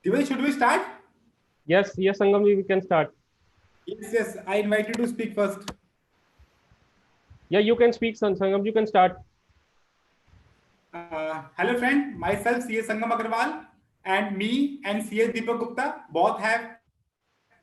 Divya, should we start? Yes, Sangam ji, we can start. Yes. I invite you to speak first. Yeah, you can speak, Sangam. You can start. Hello, friend. Myself, C.A. Sangam Agarwal, and me and C.A. Deepak Gupta both have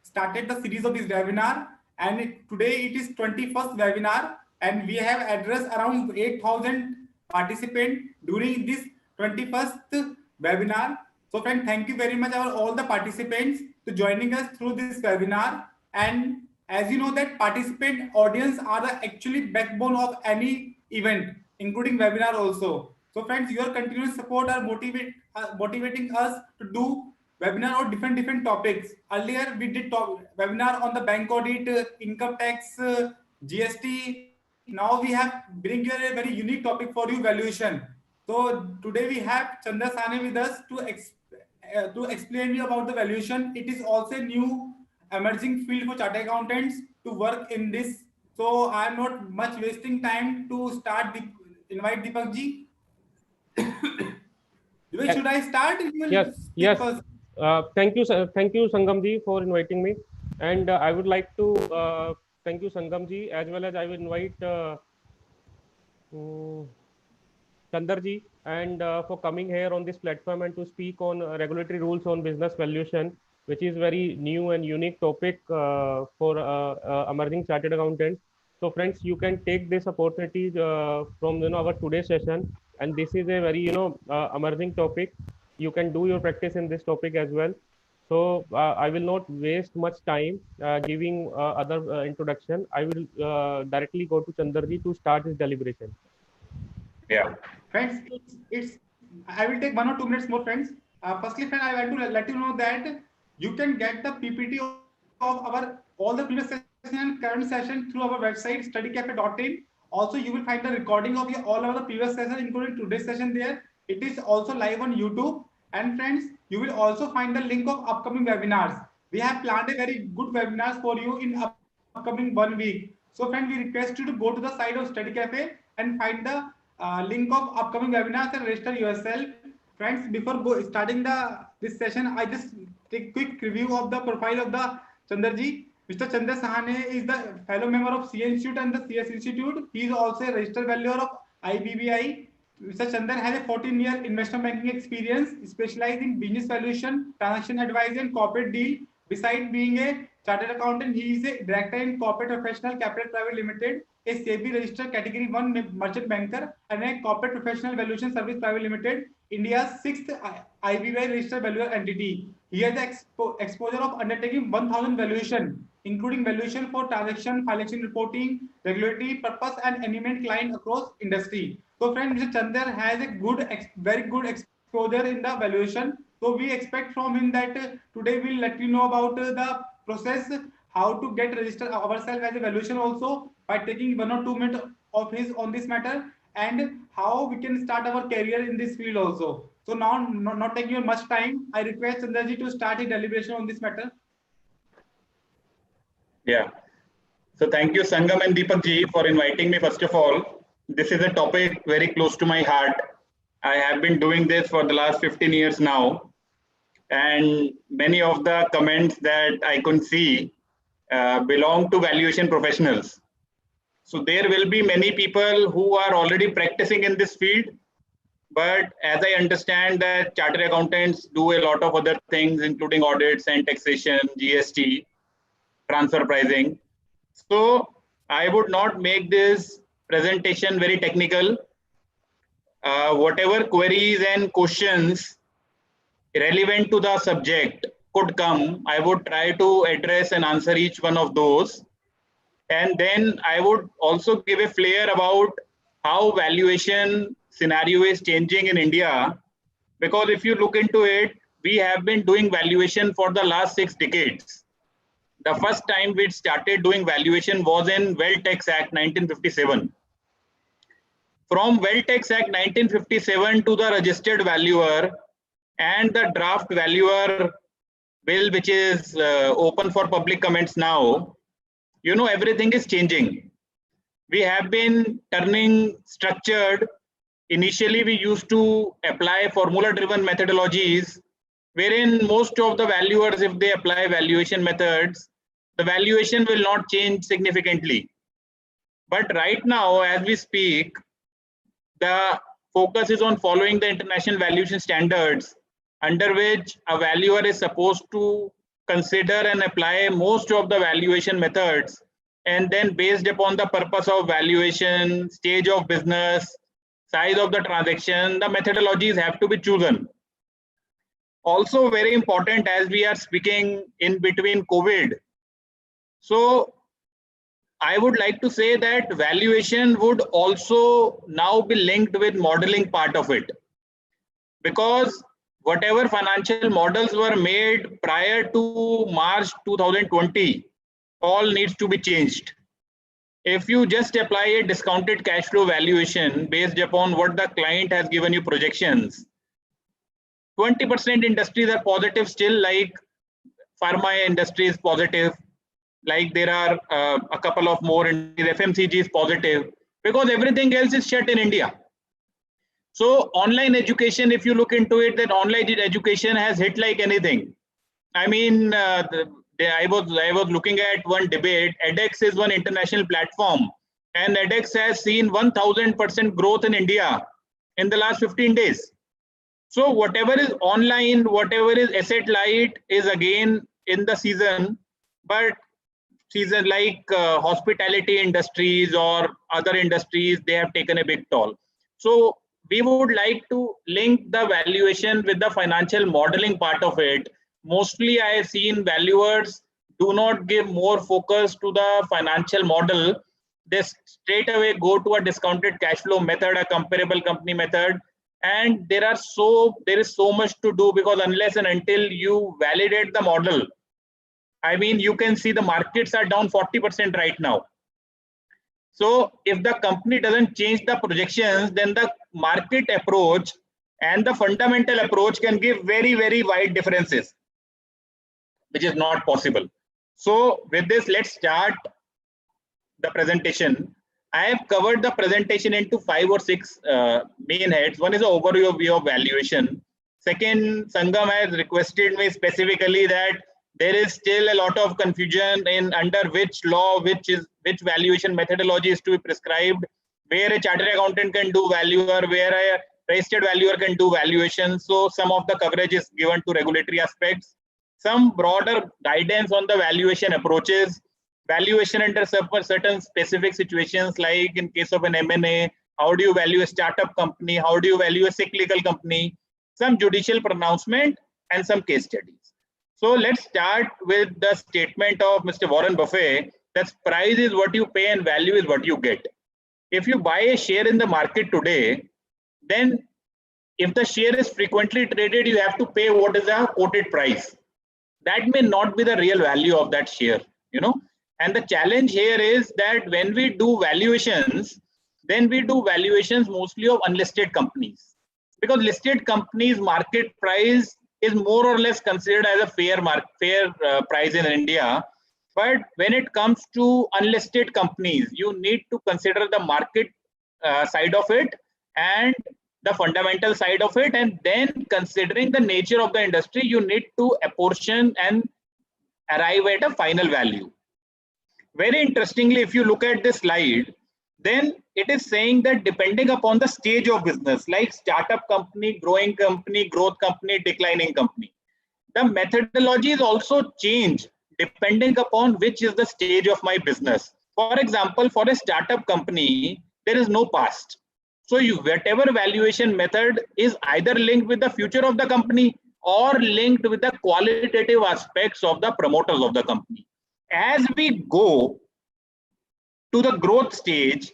started the series of this webinar. And today it is 21st webinar, and we have addressed around 8,000 participants during this 21st webinar. So, friend, thank you very much all the participants to joining us through this webinar. And as you know that participant audience are the actually backbone of any event, including webinar also. So, friends, your continuous support are motivating us to do webinar on different topics. Earlier, we did talk webinar on the bank audit, income tax, GST. Now we have bring you a very unique topic for you, valuation. So today we have Chandra Sane with us to explain you about the valuation. It is also a new emerging field for chartered accountants to work in this. So I am not much wasting time to start. Invite Deepak ji. Should I start? You will Yes, speak yes. first. Thank you, Sangam ji, for inviting me. And I would like to thank you, Sangam ji, as well as I will invite Chandar ji and for coming here on this platform and to speak on regulatory rules on business valuation, which is very new and unique topic for emerging chartered accountants. So, friends, you can take this opportunity from our today's session, and this is a very emerging topic. You can do your practice in this topic as well. So I will not waste much time giving other introduction. I will directly go to Chandarji to start his deliberation. Yeah. Friends, it's I will take 1 or 2 minutes more, friends. Firstly, friend, I want to let you know that you can get the PPT of our all the previous session and current session through our website studycafe.in. Also, you will find the recording of all of the previous sessions, including today's session there. It is also live on YouTube. And friends, you will also find the link of upcoming webinars. We have planned a very good webinars for you in upcoming 1 week. So, friend, we request you to go to the site of Study Cafe and find the link of upcoming webinars and register yourself. Friends, before starting this session, I just take quick review of the profile of the Chandarji. Mr. Chandra Sahane is the fellow member of CA Institute and the CS Institute. He is also a registered valuer of IBBI. Mr. Chandan has a 14-year investment banking experience, specialized in business valuation, transaction advisory, and corporate deal. Besides being a chartered accountant, he is a director in Corporate Professional Capital Private Limited, a SEBI registered Category 1 merchant banker, and a Corporate Professional Valuation Service Private Limited, India's sixth IBY registered valuer entity. He has the exposure of undertaking 1,000 valuation, including valuation for transaction, financial reporting, regulatory purpose, and eminent client across industry. So, friend, Mr. Chandar has a very good exposure in the valuation. So, we expect from him that today we'll let you know about the process, how to get registered ourselves as a valuation also by taking 1 or 2 minutes of his on this matter, and how we can start our career in this field also. So now, not taking you much time, I request Chandraji to start his deliberation on this matter. Yeah. So thank you, Sangam and Deepak ji, for inviting me. First of all, this is a topic very close to my heart. I have been doing this for the last 15 years now, and many of the comments that I could see belong to valuation professionals. So there will be many people who are already practicing in this field, but as I understand that chartered accountants do a lot of other things, including audits and taxation, GST, transfer pricing. So I would not make this presentation very technical. Whatever queries and questions relevant to the subject could come, I would try to address and answer each one of those. And then I would also give a flair about how valuation scenario is changing in India. Because if you look into it, we have been doing valuation for the last 6 decades. The first time we started doing valuation was in Wealth Tax Act 1957. From Wealth Tax Act 1957 to the registered valuer and the draft valuer bill, which is open for public comments now, everything is changing. We have been turning structured. Initially, we used to apply formula-driven methodologies wherein most of the valuers, if they apply valuation methods, the valuation will not change significantly. But right now, as we speak, the focus is on following the international valuation standards, under which a valuer is supposed to consider and apply most of the valuation methods, and then based upon the purpose of valuation, stage of business, size of the transaction, the methodologies have to be chosen. Also very important, as we are speaking in between COVID, so I would like to say that valuation would also now be linked with modeling part of it, because whatever financial models were made prior to March 2020, all needs to be changed. If you just apply a discounted cash flow valuation based upon what the client has given you projections, 20% industries are positive still, like pharma industry is positive, like there are a couple of more industries, FMCG is positive, because everything else is shut in India. So online education, if you look into it, that online education has hit like anything. I mean, I was looking at one debate. edX is one international platform, and edX has seen 1000% growth in India in the last 15 days. So whatever is online, whatever is asset light is again in the season, but season like hospitality industries or other industries, they have taken a big toll. So we would like to link the valuation with the financial modeling part of it. Mostly I have seen valuers do not give more focus to the financial model. They straight away go to a discounted cash flow method, a comparable company method. And there is so much to do, because unless and until you validate the model, I mean, you can see the markets are down 40% right now. So if the company doesn't change the projections, then the market approach and the fundamental approach can give very, very wide differences, which is not possible. So with this, let's start the presentation. I have covered the presentation into 5 or 6 main heads. One is an overview of valuation. Second, Sangam has requested me specifically that there is still a lot of confusion in under which law, which valuation methodology is to be prescribed, where a chartered accountant can do valuer, where a registered valuer can do valuation. So some of the coverage is given to regulatory aspects, some broader guidance on the valuation approaches, valuation under certain specific situations, like in case of an M&A, how do you value a startup company, how do you value a cyclical company, some judicial pronouncement, and some case studies. So let's start with the statement of Mr. Warren Buffett that price is what you pay and value is what you get. If you buy a share in the market today, then if the share is frequently traded, you have to pay what is the quoted price. That may not be the real value of that share, you know. And the challenge here is that when we do valuations, then we do valuations mostly of unlisted companies, because listed companies' market price is more or less considered as a fair price in India. But when it comes to unlisted companies, you need to consider the market side of it and the fundamental side of it, and then considering the nature of the industry, you need to apportion and arrive at a final value. Very interestingly, if you look at this slide, then it is saying that depending upon the stage of business, like startup company, growing company, growth company, declining company, the methodologies also change depending upon which is the stage of my business. For example, for a startup company, there is no past. So whatever valuation method is either linked with the future of the company or linked with the qualitative aspects of the promoters of the company. As we go to the growth stage,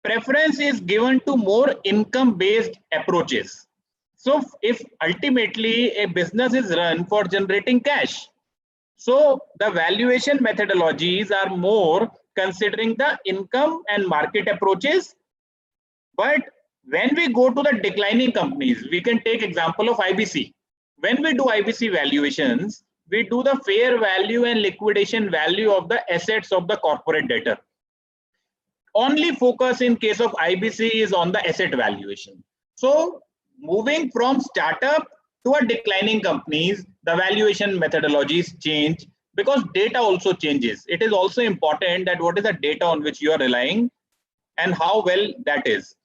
preference is given to more income-based approaches. So if ultimately a business is run for generating cash, so the valuation methodologies are more considering the income and market approaches. But when we go to the declining companies, we can take example of IBC. When we do IBC valuations, we do the fair value and liquidation value of the assets of the corporate debtor. Only focus in case of IBC is on the asset valuation. So moving from startup To a declining companies, the valuation methodologies change because data also changes. It is also important that what is the data on which you are relying and how well that is.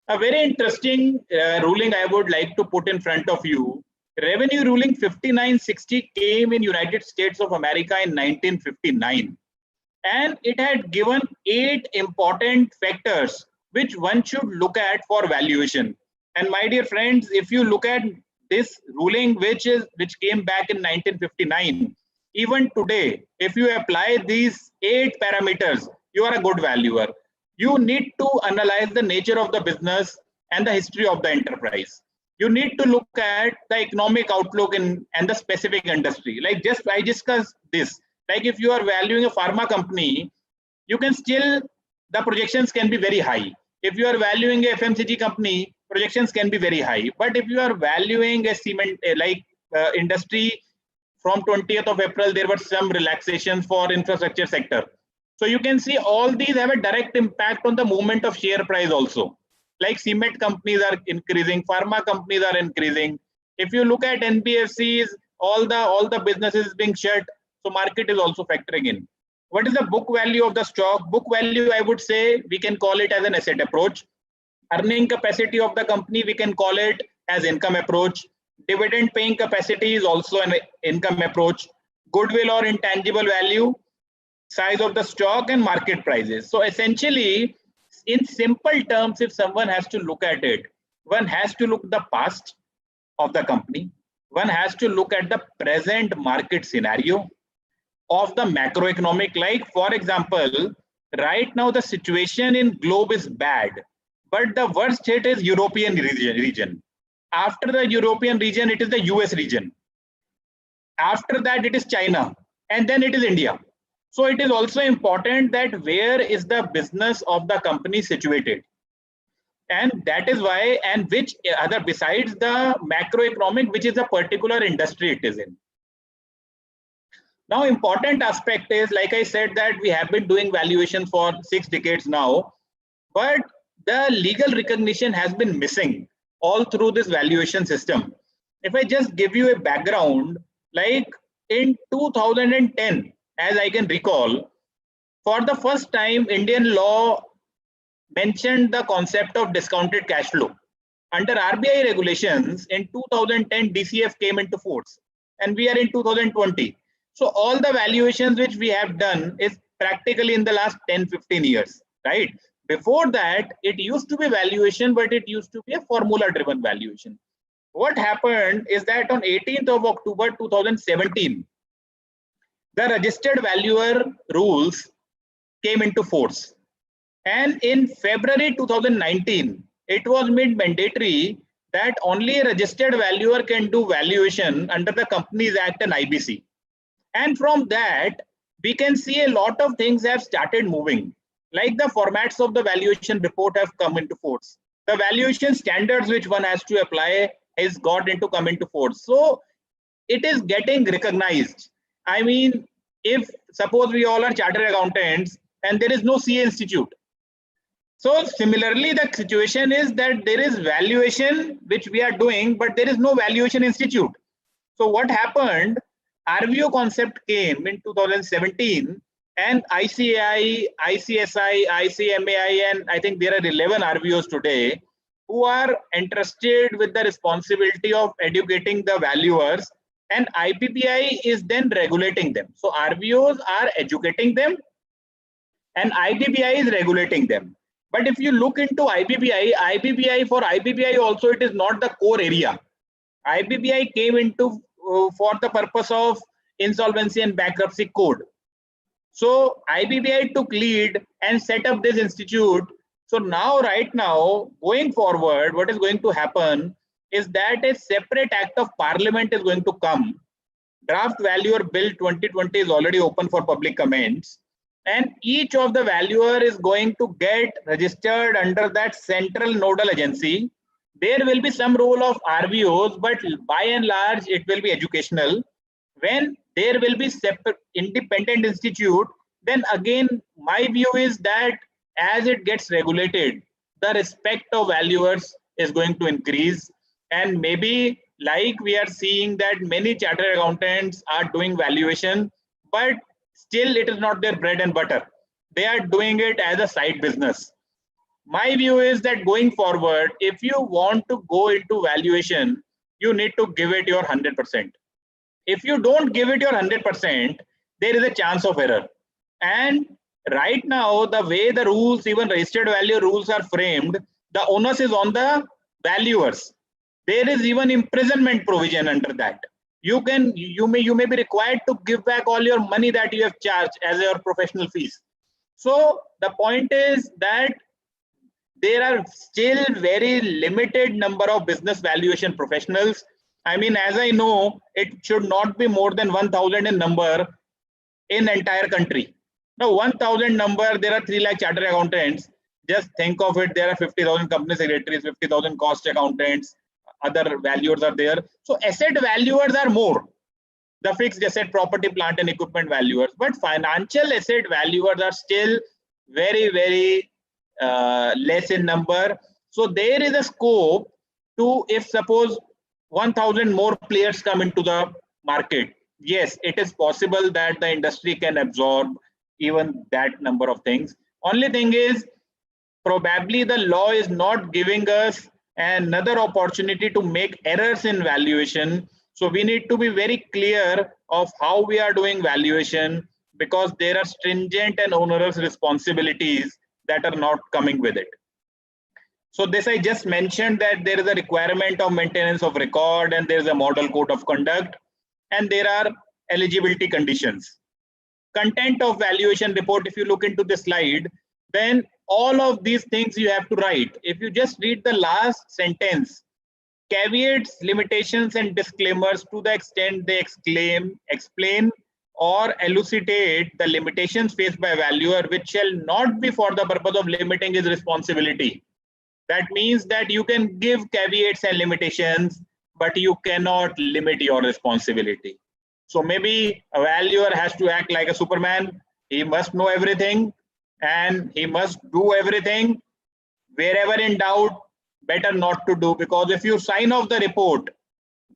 A very interesting ruling I would like to put in front of you. Revenue ruling 5960 came in United States of America in 1959, and it had given 8 important factors which one should look at for valuation. And my dear friends, if you look at this ruling which came back in 1959, even today, if you apply these 8 parameters, you are a good valuer. You need to analyze the nature of the business and the history of the enterprise. You need to look at the economic outlook and the specific industry. Like I discussed this. Like if you are valuing a pharma company, you can still, the projections can be very high. If you are valuing a FMCG company, projections can be very high. But if you are valuing a cement industry, from 20th of April, there were some relaxations for infrastructure sector. So you can see all these have a direct impact on the movement of share price also. Like cement companies are increasing, pharma companies are increasing. If you look at NBFCs, all the businesses being shut, so market is also factoring in. What is the book value of the stock? Book value, I would say, we can call it as an asset approach. Earning capacity of the company, we can call it as income approach. Dividend paying capacity is also an income approach. Goodwill or intangible value, size of the stock, and market prices. So essentially, in simple terms, if someone has to look at it, one has to look at the past of the company. One has to look at the present market scenario of the macroeconomic. Like for example, right now the situation in globe is bad, but the worst hit is European region. After the European region, it is the US region. After that, it is China, and then it is India. So it is also important that where is the business of the company situated. And that is why, and which other besides the macroeconomic, which is a particular industry it is in. Now, important aspect is, like I said, that we have been doing valuation for 6 decades now, but the legal recognition has been missing all through this valuation system. If I just give you a background, like in 2010, as I can recall, for the first time, Indian law mentioned the concept of discounted cash flow. Under RBI regulations, in 2010, DCF came into force, and we are in 2020. So all the valuations which we have done is practically in the last 10-15 years, right? Before that, it used to be valuation, but it used to be a formula-driven valuation. What happened is that on 18th of October 2017, the registered valuer rules came into force. And in February 2019, it was made mandatory that only a registered valuer can do valuation under the Companies Act and IBC. And from that, we can see a lot of things have started moving. Like the formats of the valuation report have come into force. The valuation standards which one has to apply has come into force. So it is getting recognized. I mean, if suppose we all are chartered accountants and there is no CA institute. So similarly, the situation is that there is valuation which we are doing, but there is no valuation institute. So what happened? RVO concept came in 2017, and ICAI, ICSI, ICMAI, and I think there are 11 RVOs today who are entrusted with the responsibility of educating the valuers, and IPPI is then regulating them. So RVOs are educating them and IPPI is regulating them. But if you look into IPPI, for IPPI also it is not the core area. IPPI came into for the purpose of insolvency and bankruptcy code. So IPPI took lead and set up this institute. So now, right now, going forward, what is going to happen is that a separate act of parliament is going to come. Draft Valuer Bill 2020 is already open for public comments. And each of the valuer is going to get registered under that central nodal agency. There will be some role of RVOs, but by and large, it will be educational. When there will be separate independent institute, then again, my view is that as it gets regulated, the respect of valuers is going to increase. And maybe like we are seeing that many chartered accountants are doing valuation, but still it is not their bread and butter. They are doing it as a side business. My view is that going forward, if you want to go into valuation, you need to give it your 100%. If you don't give it your 100%, there is a chance of error. And right now, the way the rules, even registered value rules are framed, the onus is on the valuers. There is even imprisonment provision under that. You may be required to give back all your money that you have charged as your professional fees. So the point is that there are still very limited number of business valuation professionals. I mean, as I know, it should not be more than 1,000 in number in entire country. Now 1,000 number, there are 3 lakh chartered accountants. Just think of it, there are 50,000 company secretaries, 50,000 cost accountants, other valuers are there. So asset valuers are more, the fixed asset, property, plant and equipment valuers, but financial asset valuers are still very less in number. So there is a scope to, if suppose 1,000 more players come into the market, yes, it is possible that the industry can absorb even that number of things. Only thing is, probably the law is not giving us another opportunity to make errors in valuation. So we need to be very clear of how we are doing valuation, because there are stringent and onerous responsibilities that are not coming with it. So this I just mentioned, that there is a requirement of maintenance of record, and there is a model code of conduct, and there are eligibility conditions. Content of valuation report, if you look into the slide, then all of these things you have to write. If you just read the last sentence, caveats, limitations and disclaimers to the extent they explain or elucidate the limitations faced by valuer, which shall not be for the purpose of limiting his responsibility. That means that you can give caveats and limitations, but you cannot limit your responsibility. So maybe a valuer has to act like a Superman. He must know everything and he must do everything. Wherever in doubt, better not to do, because if you sign off the report,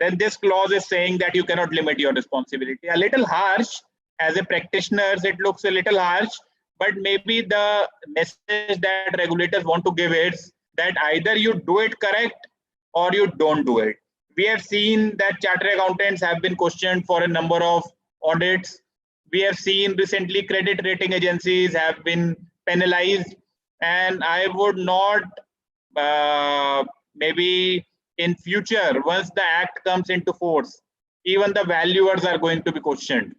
then this clause is saying that you cannot limit your responsibility. A little harsh, as a practitioner, it looks a little harsh, but maybe the message that regulators want to give is that either you do it correct or you don't do it. We have seen that chartered accountants have been questioned for a number of audits. We have seen recently credit rating agencies have been penalized, and I would not maybe in future, once the act comes into force, even the valuers are going to be questioned.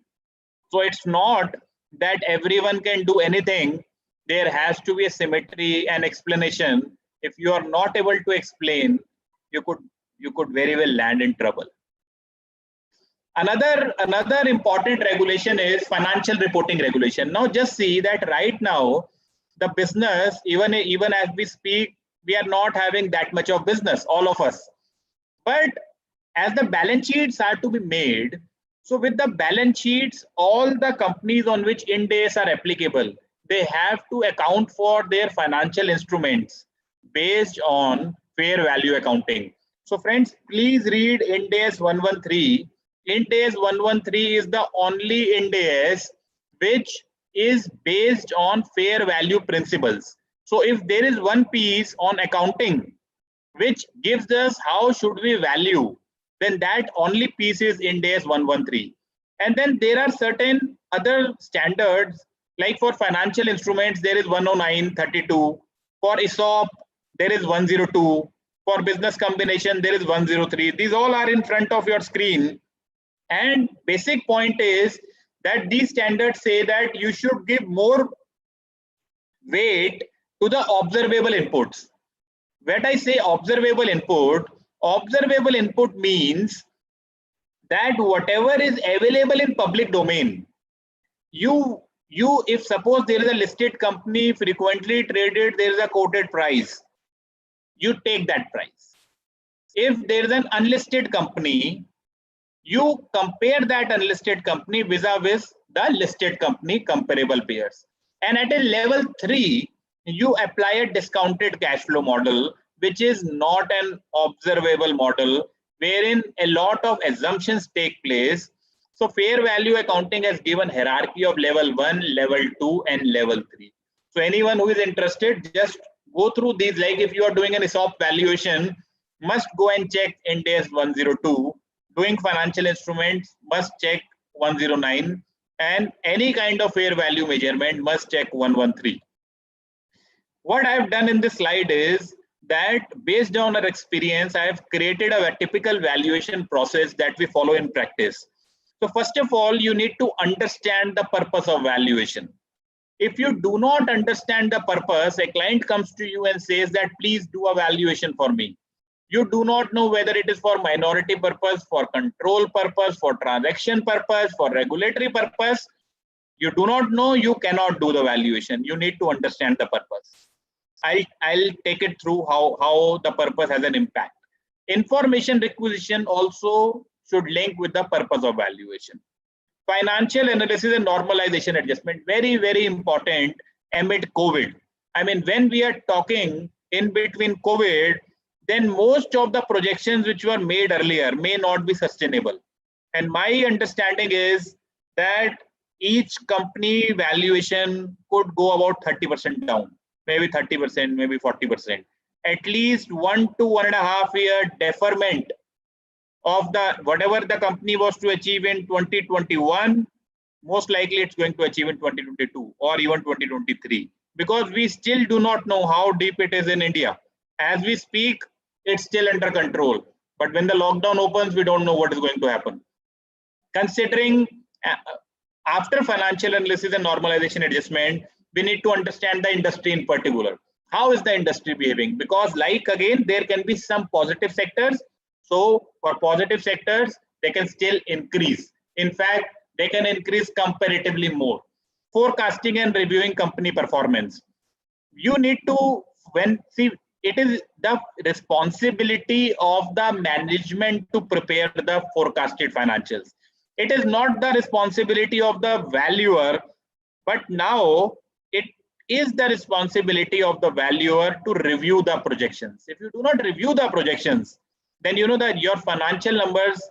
So it's not that everyone can do anything. There has to be a symmetry and explanation. If you are not able to explain, you could very well land in trouble. Another important regulation is financial reporting regulation. Now just see that right now, the business, even as we speak, we are not having that much of business, all of us. But as the balance sheets are to be made, so with the balance sheets, all the companies on which Ind AS are applicable, they have to account for their financial instruments based on fair value accounting. So friends, please read Ind AS 113. Ind AS 113 is the only Ind AS which is based on fair value principles. So if there is one piece on accounting which gives us how should we value, then that only piece is Ind AS 113. And then there are certain other standards, like for financial instruments, there is 109/32. For ESOP, there is 102. For business combination, there is 103. These all are in front of your screen. And basic point is that these standards say that you should give more weight to the observable inputs. When I say observable input means that whatever is available in public domain, if suppose there is a listed company frequently traded, there is a quoted price, you take that price. If there is an unlisted company, you compare that unlisted company vis-a-vis the listed company comparable pairs. And at a level 3, you apply a discounted cash flow model, which is not an observable model, wherein a lot of assumptions take place. So fair value accounting has given hierarchy of level 1, level 2, and level 3. So anyone who is interested, just go through these. Like if you are doing an ESOP valuation, must go and check Ind AS 102. Doing financial instruments, must check 109. And any kind of fair value measurement must check 113. What I have done in this slide is that based on our experience, I have created a typical valuation process that we follow in practice. So first of all, you need to understand the purpose of valuation. If you do not understand the purpose, a client comes to you and says that please do a valuation for me. You do not know whether it is for minority purpose, for control purpose, for transaction purpose, for regulatory purpose. You do not know, you cannot do the valuation. You need to understand the purpose. I'll take it through how the purpose has an impact. Information requisition also should link with the purpose of valuation. Financial analysis and normalization adjustment, very, very important amid COVID. I mean, when we are talking in between COVID, then most of the projections which were made earlier may not be sustainable. And my understanding is that each company valuation could go about 30% down, maybe 30%, maybe 40%. At least 1 to 1.5 year deferment of the whatever the company was to achieve in 2021, most likely it's going to achieve in 2022 or even 2023, because we still do not know how deep it is in India. As we speak, it's still under control, but when the lockdown opens, we don't know what is going to happen. Considering after financial analysis and normalization adjustment, we need to understand the industry in particular. How is the industry behaving? Because like again, there can be some positive sectors. So for positive sectors, they can still increase. In fact, they can increase comparatively more. Forecasting and reviewing company performance. You need to, it is the responsibility of the management to prepare the forecasted financials. It is not the responsibility of the valuer, but now it is the responsibility of the valuer to review the projections. If you do not review the projections, then you know that your financial numbers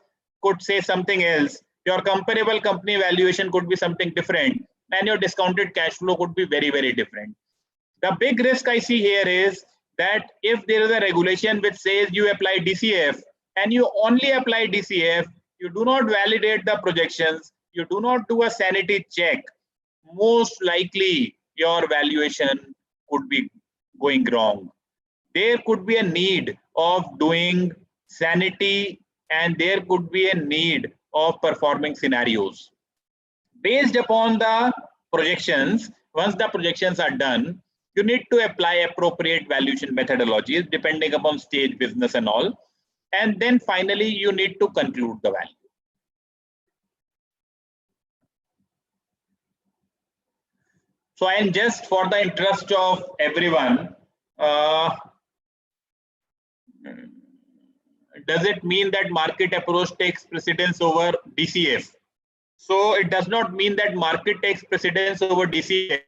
could say something else, your comparable company valuation could be something different, and your discounted cash flow could be very, very different. The big risk I see here is that if there is a regulation which says you apply DCF and you only apply DCF, you do not validate the projections, you do not do a sanity check, most likely your valuation could be going wrong. There could be a need of doing sanity, and there could be a need of performing scenarios. Based upon the projections, once the projections are done, you need to apply appropriate valuation methodologies depending upon stage, business and all. And then finally, you need to conclude the value. So I am just for the interest of everyone, does it mean that market approach takes precedence over DCF? So it does not mean that market takes precedence over DCF,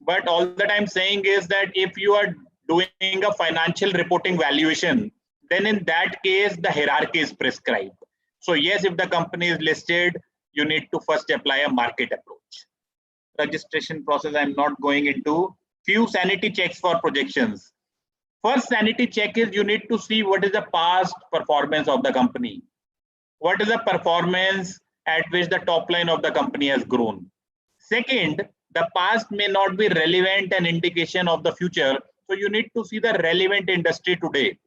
but all that I'm saying is that if you are doing a financial reporting valuation, then in that case, the hierarchy is prescribed. So yes, if the company is listed, you need to first apply a market approach. Registration process, I'm not going into. Few sanity checks for projections. First sanity check is you need to see what is the past performance of the company. What is the performance at which the top line of the company has grown. Second, the past may not be relevant and indication of the future. So you need to see the relevant industry today.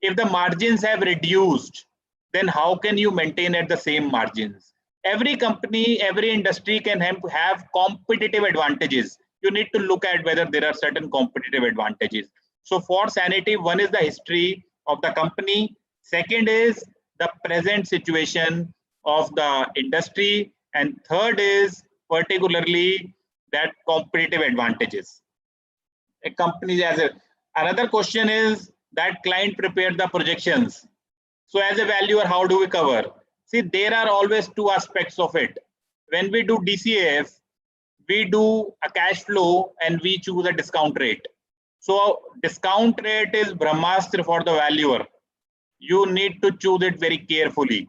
If the margins have reduced, then how can you maintain at the same margins? Every company, every industry can have competitive advantages. You need to look at whether there are certain competitive advantages. So for sanity, one is the history of the company. Second is the present situation of the industry. And third is particularly that competitive advantages. A company another question is that client prepared the projections. So as a valuer, how do we cover? See, there are always two aspects of it. When we do DCF, we do a cash flow and we choose a discount rate. So discount rate is Brahmastra for the valuer. you need to choose it very carefully.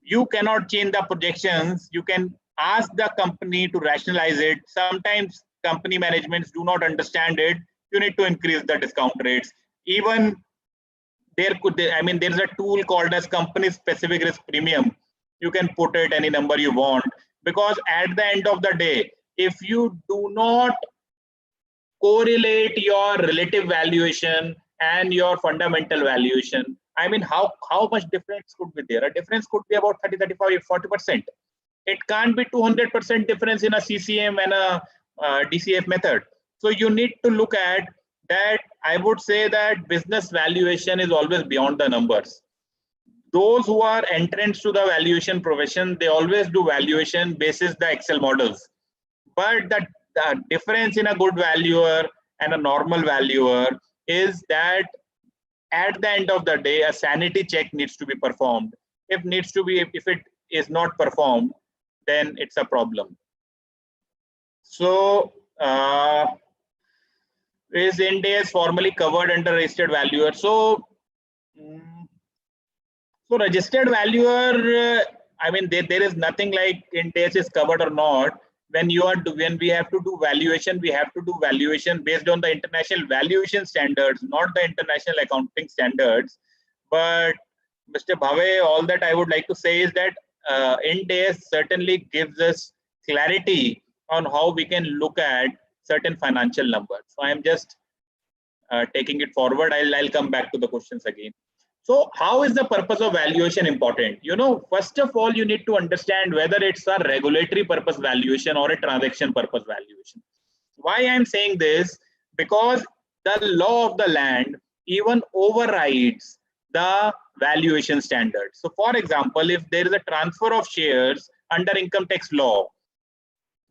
You cannot change the projections. You can ask the company to rationalize it. Sometimes company managements do not understand it. You need to increase the discount rates. Even there there's a tool called as company specific risk premium. You can put it any number you want, because at the end of the day, if you do not correlate your relative valuation and your fundamental valuation, how much difference could be there? A difference could be about 30, 35, 40%. It can't be 200% difference in a CCM and a DCF method. So you need to look at that. I would say that business valuation is always beyond the numbers. Those who are entrants to the valuation profession, they always do valuation basis the Excel models. But the difference in a good valuer and a normal valuer is that at the end of the day, a sanity check needs to be performed. If it is not performed, then it's a problem. So is Ind AS formally covered under registered valuer? So registered valuer, there is nothing like Ind AS is covered or not. When we have to do valuation, we have to do valuation based on the international valuation standards, not the international accounting standards. But Mr. Bhave, all that I would like to say is that Ind AS certainly gives us clarity on how we can look at certain financial numbers. So I am just taking it forward. I'll come back to the questions again. So how is the purpose of valuation important? First of all, you need to understand whether it's a regulatory purpose valuation or a transaction purpose valuation. Why I'm saying this? Because the law of the land even overrides the valuation standards. So for example, if there is a transfer of shares under income tax law,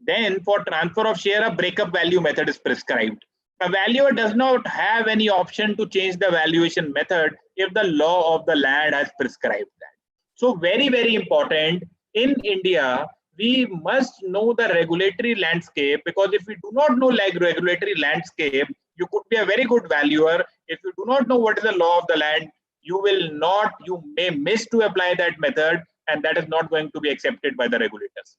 then for transfer of share, a breakup value method is prescribed. A valuer does not have any option to change the valuation method if the law of the land has prescribed that. So very, very important. In India, we must know the regulatory landscape, because if we do not know regulatory landscape, you could be a very good valuer. If you do not know what is the law of the land, you may miss to apply that method, and that is not going to be accepted by the regulators.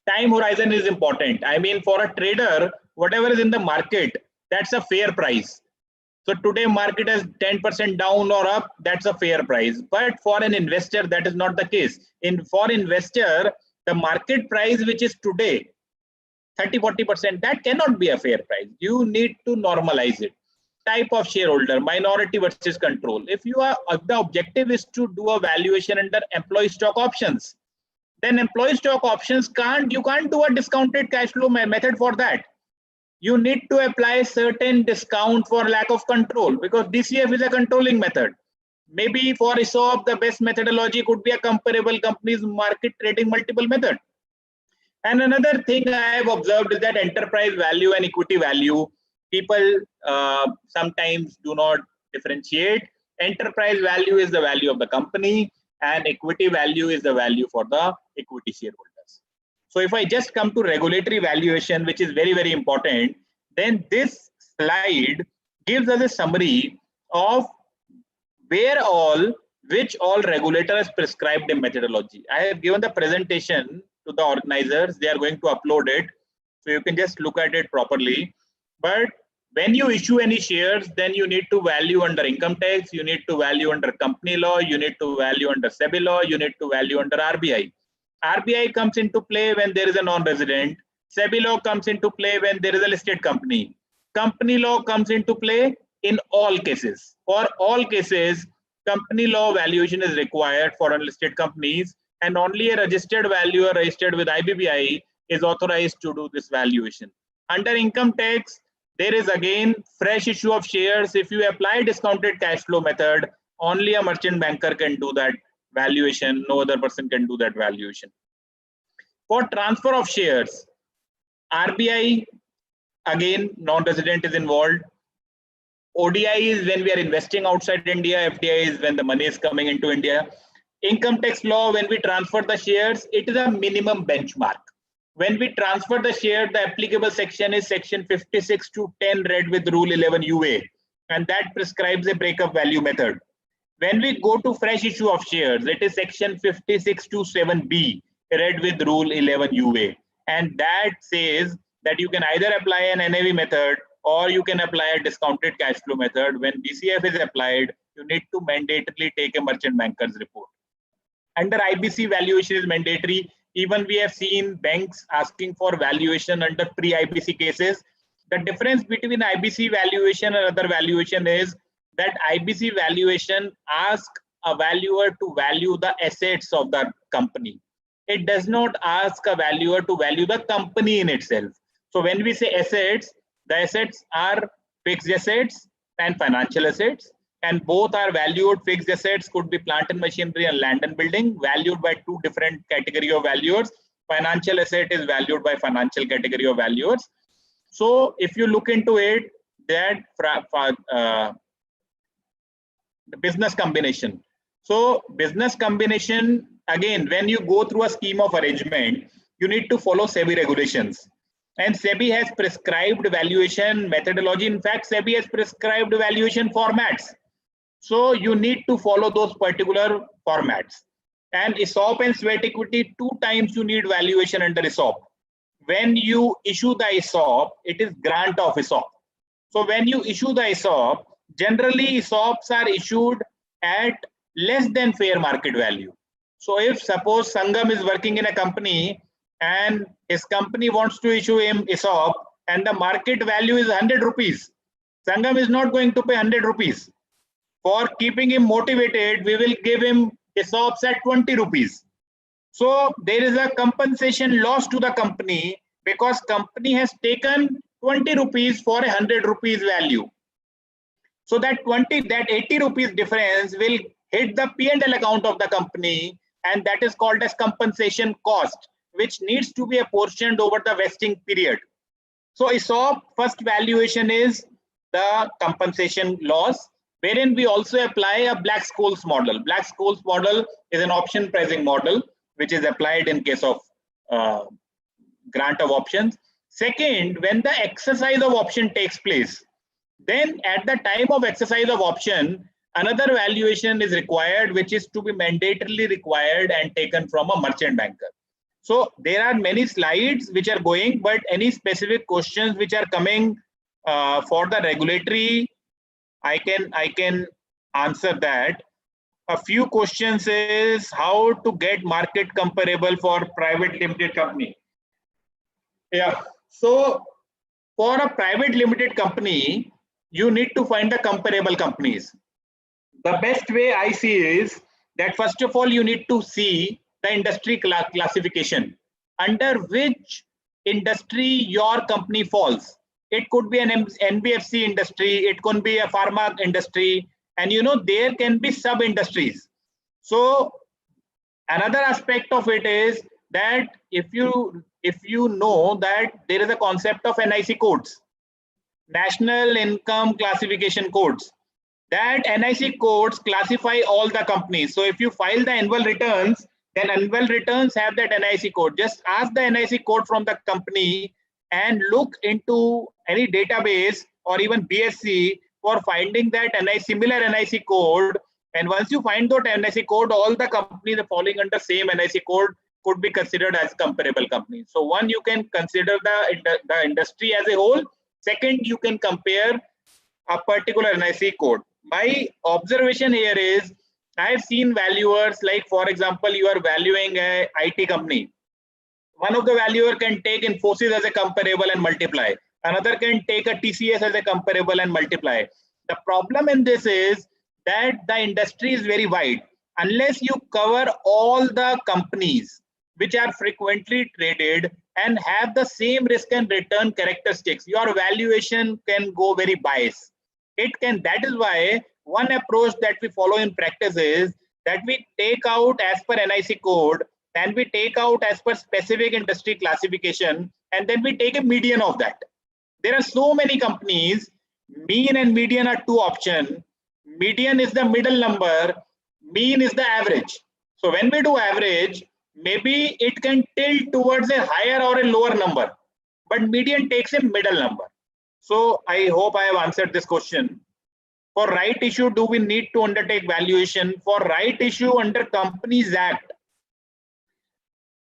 Time horizon is important. For a trader, whatever is in the market, that's a fair price. So today market is 10% down or up, that's a fair price. But for an investor, that is not the case. For investor, the market price which is today 30-40%, that cannot be a fair price. You need to normalize it. Type of shareholder, minority versus control. If the objective is to do a valuation under employee stock options, then employee stock options you can't do a discounted cash flow method for that. You need to apply certain discount for lack of control, because DCF is a controlling method. Maybe for ESOP, the best methodology could be a comparable companies market trading multiple method. And another thing I have observed is that enterprise value and equity value, people sometimes do not differentiate. Enterprise value is the value of the company, and equity value is the value for the equity shareholders. So if I just come to regulatory valuation, which is very, very important, then this slide gives us a summary of which all regulator has prescribed a methodology. I have given the presentation to the organizers. They are going to upload it, so you can just look at it properly. But when you issue any shares, then you need to value under income tax, you need to value under company law, you need to value under SEBI law, you need to value under RBI. RBI comes into play when there is a non-resident. SEBI law comes into play when there is a listed company. Company law comes into play in all cases. For all cases, company law valuation is required for unlisted companies, and only a registered valuer registered with IBBI is authorized to do this valuation. Under income tax, there is again fresh issue of shares. If you apply discounted cash flow method, only a merchant banker can do that valuation. No other person can do that valuation. For transfer of shares, RBI, again, non-resident is involved. ODI is when we are investing outside India. FDI is when the money is coming into India. Income tax law, when we transfer the shares, it is a minimum benchmark. When we transfer the share, the applicable section is section 56 to 10 read with rule 11 UA, and that prescribes a breakup value method. When we go to fresh issue of shares, it is section 5627B, read with rule 11 UA. And that says that you can either apply an NAV method or you can apply a discounted cash flow method. When DCF is applied, you need to mandatorily take a merchant banker's report. Under IBC, valuation is mandatory. Even we have seen banks asking for valuation under pre-IBC cases. The difference between IBC valuation and other valuation is that IBC valuation asks a valuer to value the assets of the company. It does not ask a valuer to value the company in itself. So when we say assets, the assets are fixed assets and financial assets, and both are valued. Fixed assets could be plant and machinery and land and building, valued by two different category of valuers. Financial asset is valued by financial category of valuers. So if you look into it, that the business combination. So business combination, again, when you go through a scheme of arrangement, you need to follow SEBI regulations. And SEBI has prescribed valuation methodology. In fact, SEBI has prescribed valuation formats. So you need to follow those particular formats. And ESOP and sweat equity, 2 times you need valuation under ESOP. When you issue the ESOP, it is grant of ESOP. So when you issue the ESOP, generally ESOPs are issued at less than fair market value. So if suppose Sangam is working in a company and his company wants to issue him ESOP and the market value is 100 rupees, Sangam is not going to pay 100 rupees. For keeping him motivated, we will give him ESOPs at 20 rupees. So there is a compensation loss to the company because company has taken 20 rupees for 100 rupees value. So that 80 rupees difference will hit the P&L account of the company, and that is called as compensation cost, which needs to be apportioned over the vesting period. So ESOP first valuation is the compensation loss, wherein we also apply a Black-Scholes model. Black-Scholes model is an option pricing model, which is applied in case of grant of options. Second, when the exercise of option takes place, then at the time of exercise of option, another valuation is required, which is to be mandatorily required and taken from a merchant banker. So there are many slides which are going, but any specific questions which are coming for the regulatory, I can answer that. A few questions is how to get market comparable for private limited company. Yeah, so for a private limited company, you need to find the comparable companies. The best way I see is that first of all, you need to see the industry classification, under which industry your company falls. It could be an NBFC industry, it could be a pharma industry, and there can be sub industries. So another aspect of it is that if you know that there is a concept of NIC codes, National Income Classification Codes, that NIC codes classify all the companies. So if you file the annual returns, then annual returns have that NIC code. Just ask the NIC code from the company and look into any database or even BSC for finding that similar NIC code. And once you find that NIC code, all the companies falling under same NIC code could be considered as comparable companies. So one, you can consider the industry as a whole. Second, you can compare a particular NIC code. My observation here is, I have seen valuers, like for example, you are valuing a IT company. One of the valuer can take Infosys as a comparable and multiply. Another can take a TCS as a comparable and multiply. The problem in this is that the industry is very wide. Unless you cover all the companies which are frequently traded and have the same risk and return characteristics, your valuation can go very biased. That is why one approach that we follow in practice is that we take out as per NIC code and we take out as per specific industry classification, and then we take a median of that. There are so many companies, mean and median are two options. Median is the middle number, mean is the average. So when we do average, maybe it can tilt towards a higher or a lower number, but median takes a middle number. So I hope I have answered this question. For right issue, do we need to undertake valuation? For right issue under Companies Act,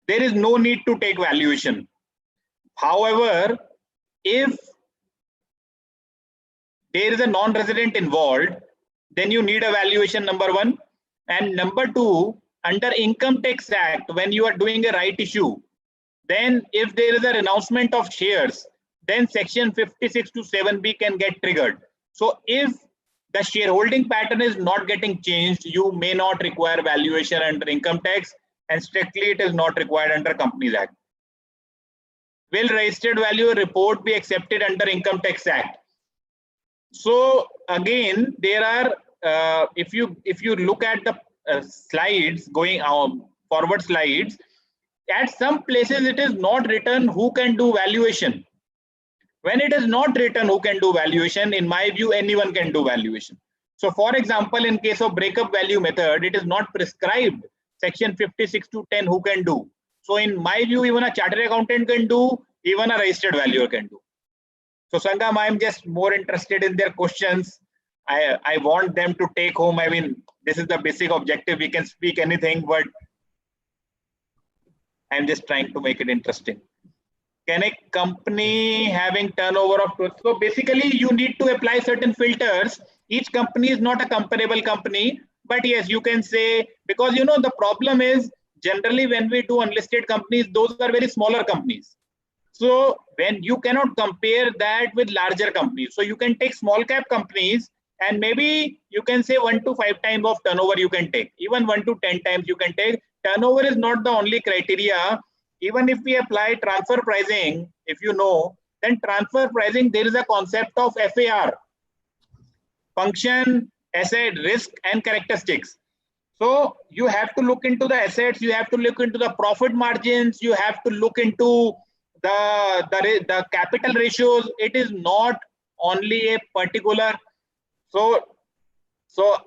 there is no need to take valuation. However, if there is a non-resident involved, then you need a valuation, number one. And number two, under Income Tax Act, when you are doing a right issue, then if there is a renouncement of shares, then section 56 to 7B can get triggered. So if the shareholding pattern is not getting changed, you may not require valuation under income tax, and strictly it is not required under Companies Act. Will registered value report be accepted under Income Tax Act? So again, there are if you look at the slides going forward slides, at some places it is not written who can do valuation. When it is not written who can do valuation, in my view, anyone can do valuation. So for example, in case of breakup value method, it is not prescribed section 56 to 10 who can do. So in my view, even a chartered accountant can do, even a registered valuer can do. So Sangam, I'm just more interested in their questions. I want them to take home. I mean, this is the basic objective. We can speak anything, but I'm just trying to make it interesting. Can a company having turnover of, so basically you need to apply certain filters. Each company is not a comparable company, but yes, you can say, because you know, the problem is generally when we do unlisted companies, those are very smaller companies. So when you cannot compare that with larger companies, so you can take small cap companies and maybe you can say 1 to 5 times of turnover you can take, even 1 to 10 times you can take. Turnover is not the only criteria. Even if we apply transfer pricing, if you know, then transfer pricing, there is a concept of FAR, function, asset, risk, and characteristics. So you have to look into the assets, you have to look into the profit margins, you have to look into the capital ratios. It is not only a particular. So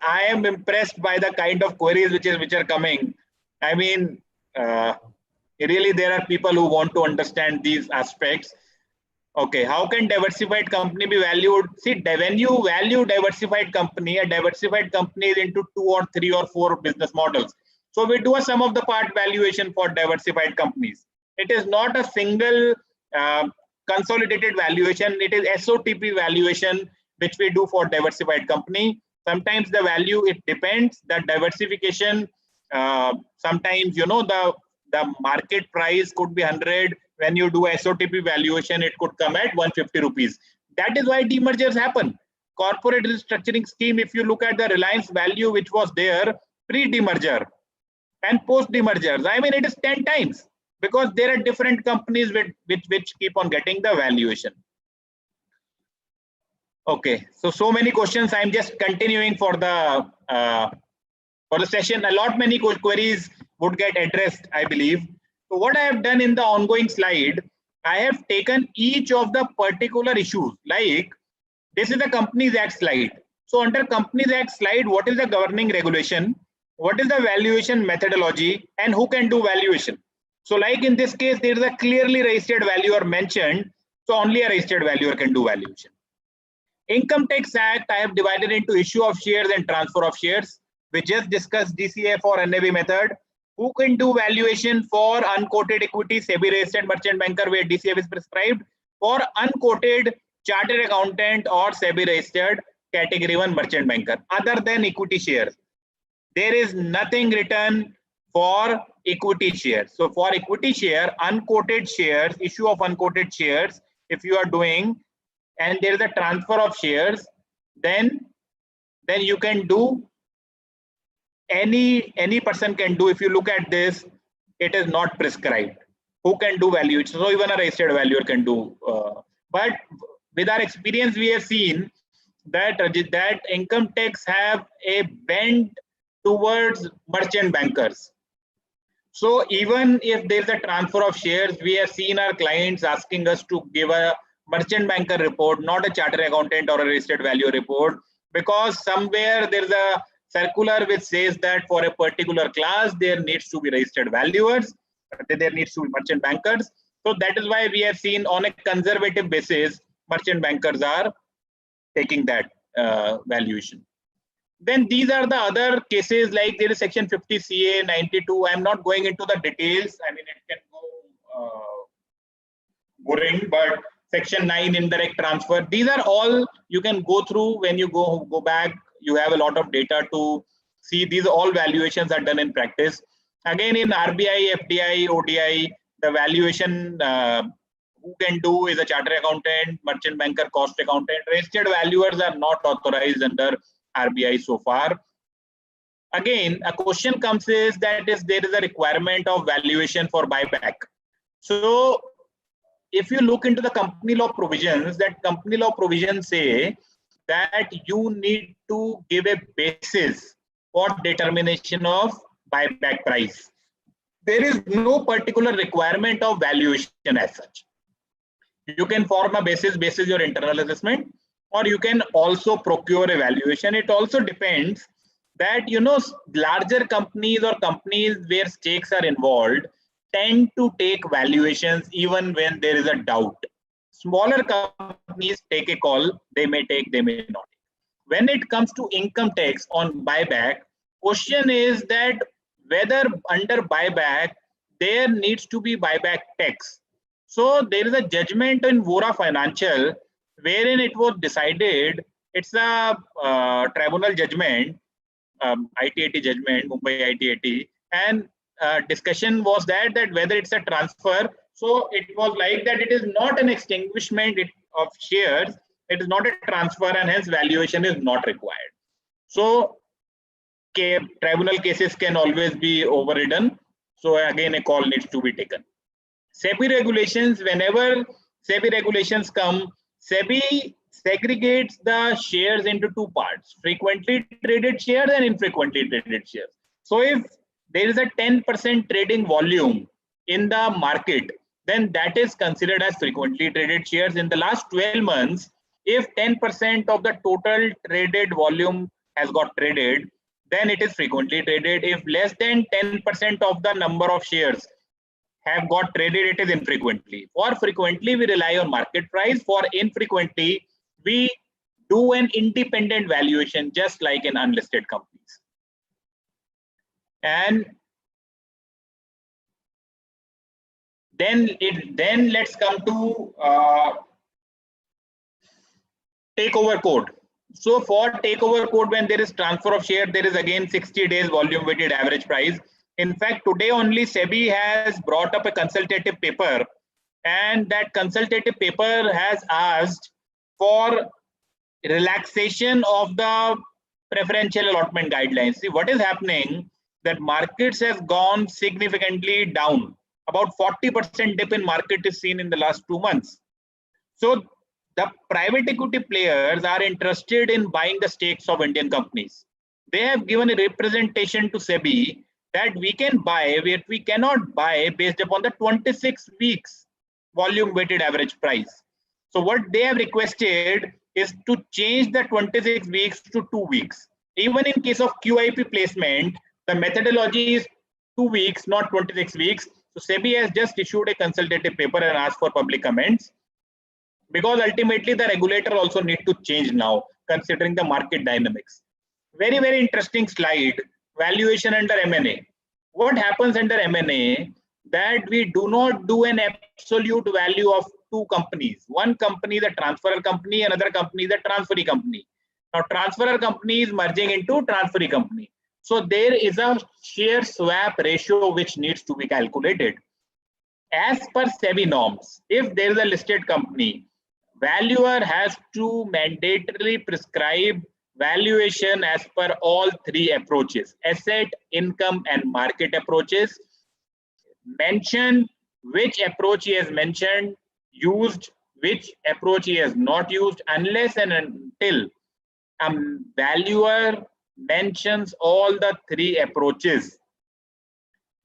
I am impressed by the kind of queries which are coming. I mean, really, there are people who want to understand these aspects. Okay, how can diversified company be valued? See, when you value diversified company, a diversified company is into 2 or 3 or 4 business models. So we do a sum of the part valuation for diversified companies. It is not a single consolidated valuation. It is SOTP valuation, which we do for diversified company. Sometimes the value, it depends, the diversification. Sometimes, you know, the market price could be 100. When you do SOTP valuation, it could come at 150 rupees. That is why demergers happen. Corporate restructuring scheme, if you look at the Reliance value, which was there pre-demerger and post-demergers, I mean, it is 10 times because there are different companies which keep on getting the valuation. Okay, so many questions. I'm just continuing for the session. A lot many queries would get addressed, I believe. So what I have done in the ongoing slide, I have taken each of the particular issues. Like this is a Companies Act slide. So under Companies Act slide, what is the governing regulation? What is the valuation methodology and who can do valuation? So like in this case, there is a clearly registered valuer mentioned. So only a registered valuer can do valuation. Income Tax Act, I have divided into issue of shares and transfer of shares. We just discussed DCF or NAV method. Who can do valuation for unquoted equity, SEBI registered merchant banker where DCF is prescribed, for unquoted chartered accountant or SEBI registered category 1 merchant banker, other than equity shares. There is nothing written for equity shares. So for equity share, unquoted shares, issue of unquoted shares, if you are doing, and there is a transfer of shares, then you can do. Any person can do. If you look at this, it is not prescribed. Who can do valuation? So even a registered valuer can do. But with our experience, we have seen that income tax have a bend towards merchant bankers. So even if there is a transfer of shares, we have seen our clients asking us to give a merchant banker report, not a chartered accountant or a registered valuer report, because somewhere there is a circular which says that for a particular class, there needs to be registered valuers, there needs to be merchant bankers. So that is why we have seen on a conservative basis, merchant bankers are taking that. valuation. Then these are the other cases, like there is section 50 CA 92. I'm not going into the details. I mean, it can go boring, but section 9 indirect transfer. These are all you can go through when you go back. You have a lot of data to see. These all valuations are done in practice. Again, in RBI, FDI, ODI, the valuation who can do is a chartered accountant, merchant banker, cost accountant. Registered valuers are not authorized under RBI so far. Again, a question comes is that there is a requirement of valuation for buyback. So if you look into the company law provisions, that company law provisions say that you need to give a basis for determination of buyback price. There is no particular requirement of valuation as such. You can form a basis your internal assessment, or you can also procure a valuation. It also depends that, you know, larger companies or companies where stakes are involved tend to take valuations even when there is a doubt. Smaller companies take a call, they may take, they may not. When it comes to income tax on buyback, question is that whether under buyback there needs to be buyback tax. So there is a judgment in Vora Financial wherein it was decided, it's a tribunal judgment, ITAT judgment, Mumbai ITAT, and discussion was that whether it's a transfer. So it was like that it is not an extinguishment of shares, it is not a transfer, and hence valuation is not required. So tribunal cases can always be overridden. So again, a call needs to be taken. SEBI regulations, whenever SEBI regulations come, SEBI segregates the shares into two parts: frequently traded shares and infrequently traded shares. So if there is a 10% trading volume in the market, then that is considered as frequently traded shares. In the last 12 months, if 10% of the total traded volume has got traded, then it is frequently traded. If less than 10% of the number of shares have got traded, it is infrequently. For frequently, we rely on market price. For infrequently, we do an independent valuation, just like in unlisted companies. And then let's come to takeover code. So for takeover code, when there is transfer of share, there is again 60 days volume weighted average price. In fact, today only SEBI has brought up a consultative paper, and that consultative paper has asked for relaxation of the preferential allotment guidelines. See what is happening, that markets has gone significantly down. About 40% dip in market is seen in the last 2 months. So the private equity players are interested in buying the stakes of Indian companies. They have given a representation to SEBI that we can buy, where we cannot buy based upon the 26 weeks volume weighted average price. So what they have requested is to change the 26 weeks to 2 weeks. Even in case of QIP placement, the methodology is 2 weeks, not 26 weeks. So SEBI has just issued a consultative paper and asked for public comments, because ultimately the regulator also need to change now, considering the market dynamics. Very, very interesting slide. Valuation under M&A. What happens under M&A? That we do not do an absolute value of two companies. One company is a transferor company, another company is a transferee company. Now transferor company is merging into transferee company. So there is a share swap ratio which needs to be calculated. As per SEBI norms, if there is a listed company, valuer has to mandatorily prescribe valuation as per all three approaches: asset, income, and market approaches. Mention which approach he has mentioned, used, which approach he has not used. Unless and until a valuer mentions all the three approaches,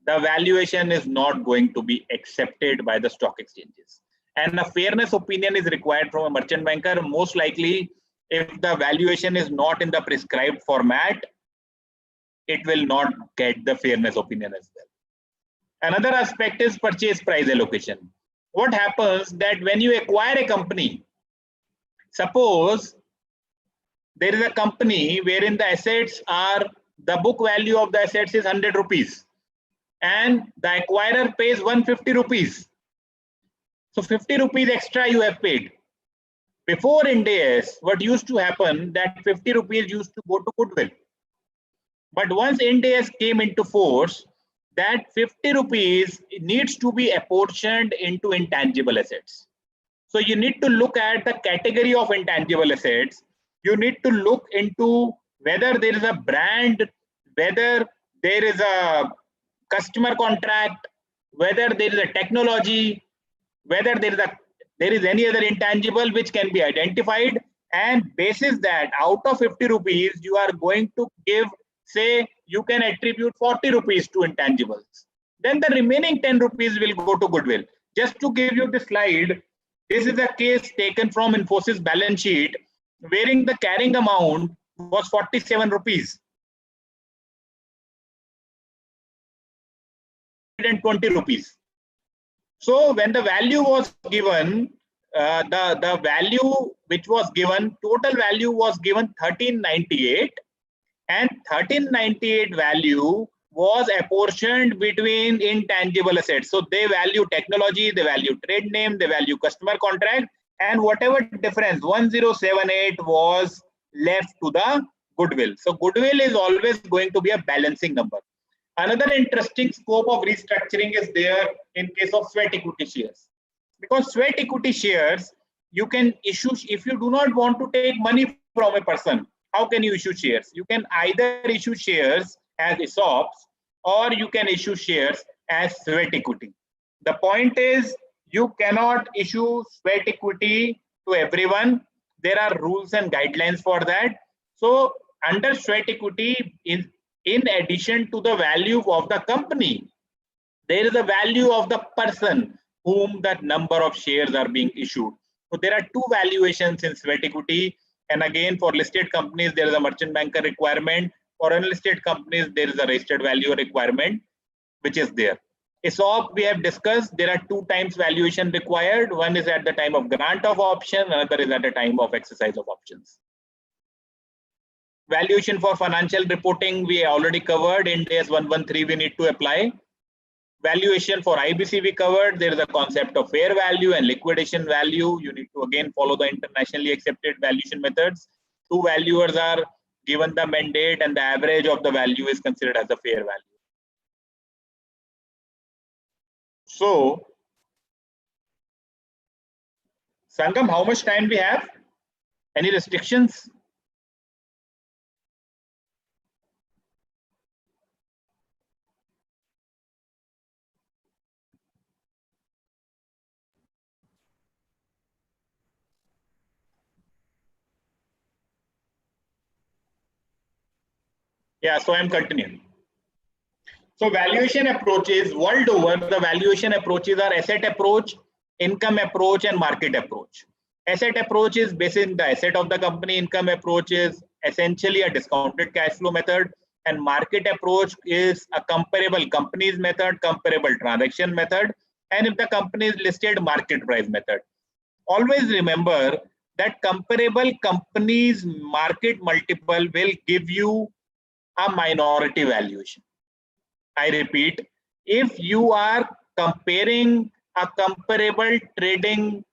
the valuation is not going to be accepted by the stock exchanges. And a fairness opinion is required from a merchant banker. Most likely, if the valuation is not in the prescribed format, it will not get the fairness opinion as well. Another aspect is purchase price allocation. What happens that when you acquire a company, suppose there is a company wherein the assets are, the book value of the assets is 100 rupees and the acquirer pays 150 rupees. So 50 rupees extra you have paid. Before Ind AS, what used to happen, that 50 rupees used to go to goodwill. But once Ind AS came into force, that 50 rupees needs to be apportioned into intangible assets. So you need to look at the category of intangible assets. You need to look into whether there is a brand, whether there is a customer contract, whether there is a technology, whether there is any other intangible which can be identified, and basis that out of 50 rupees you are going to give, say you can attribute 40 rupees to intangibles. Then the remaining 10 rupees will go to goodwill. Just to give you the slide, this is a case taken from Infosys balance sheet, wherein the carrying amount was 47 rupees. 120 rupees. So when the value was given, the value which was given, total value was given 1398, and 1398 value was apportioned between intangible assets. So they value technology, they value trade name, they value customer contract, and whatever difference 1078 was left to the goodwill. So goodwill is always going to be a balancing number. Another interesting scope of restructuring is there in case of sweat equity shares. Because sweat equity shares, you can issue, if you do not want to take money from a person, how can you issue shares? You can either issue shares as ESOPs or you can issue shares as sweat equity. The point is, you cannot issue sweat equity to everyone. There are rules and guidelines for that. So under sweat equity, in addition to the value of the company, there is a value of the person whom that number of shares are being issued. So there are two valuations in sweat equity. And again, for listed companies, there is a merchant banker requirement. For unlisted companies, there is a registered value requirement, which is there. ESOP, we have discussed, there are 2 times valuation required. One is at the time of grant of option, another is at the time of exercise of options. Valuation for financial reporting, we already covered. In Ind AS 113, we need to apply. Valuation for IBC, we covered. There is a concept of fair value and liquidation value. You need to again follow the internationally accepted valuation methods. 2 valuers are given the mandate and the average of the value is considered as the fair value. So, Sangam, how much time we have? Any restrictions? Yeah, so I'm continuing. So valuation approaches world over, the valuation approaches are asset approach, income approach, and market approach. Asset approach is based on the asset of the company. Income approach is essentially a discounted cash flow method, and market approach is a comparable companies method, comparable transaction method, and if the company is listed, market price method. Always remember that comparable companies market multiple will give you a minority valuation. I repeat, if you are comparing a comparable trading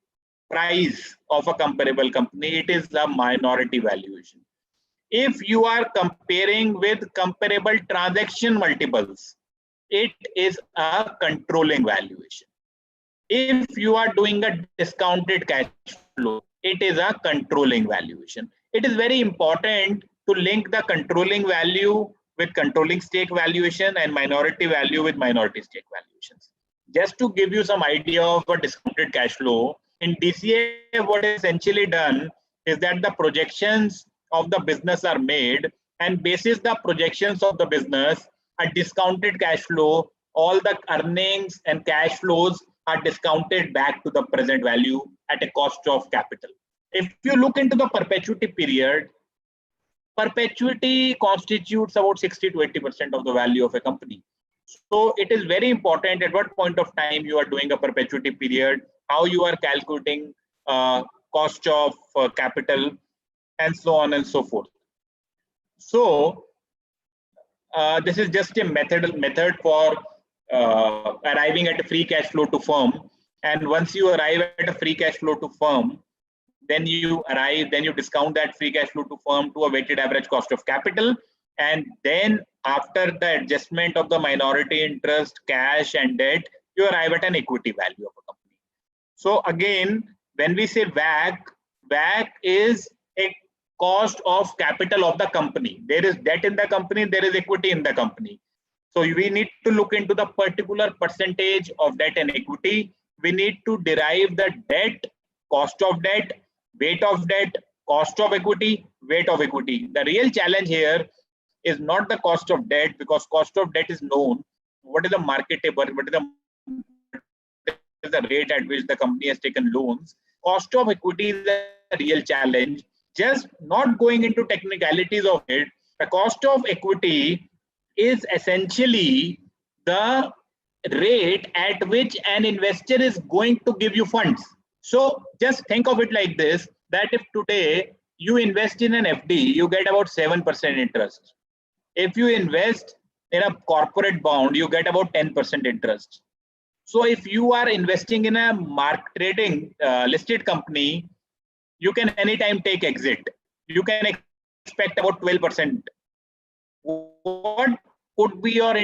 price of a comparable company, it is a minority valuation. If you are comparing with comparable transaction multiples, it is a controlling valuation. If you are doing a discounted cash flow, it is a controlling valuation. It is very important to link the controlling value with controlling stake valuation and minority value with minority stake valuations. Just to give you some idea of a discounted cash flow, in DCA, what is essentially done is that the projections of the business are made, and basis the projections of the business, a discounted cash flow, all the earnings and cash flows are discounted back to the present value at a cost of capital. If you look into the perpetuity period, perpetuity constitutes about 60 to 80% of the value of a company. So it is very important at what point of time you are doing a perpetuity period, how you are calculating cost of capital. and so on and so forth. So this is just a method for arriving at a free cash flow to firm. And once you arrive at a free cash flow to firm, then you discount that free cash flow to firm to a weighted average cost of capital. And then after the adjustment of the minority interest, cash and debt, you arrive at an equity value of a company. So again, when we say WACC, WACC is a cost of capital of the company. There is debt in the company, there is equity in the company. So we need to look into the particular percentage of debt and equity. We need to derive the debt, cost of debt, weight of debt, cost of equity, weight of equity. The real challenge here is not the cost of debt, because cost of debt is known. What is the marketable, what is the rate at which the company has taken loans? Cost of equity is the real challenge. Just not going into technicalities of it, the cost of equity is essentially the rate at which an investor is going to give you funds. So just think of it like this, that if today you invest in an FD, you get about 7% interest. If you invest in a corporate bond, you get about 10% interest. So if you are investing in a market trading listed company, you can anytime take exit. You can expect about 12%. What could be your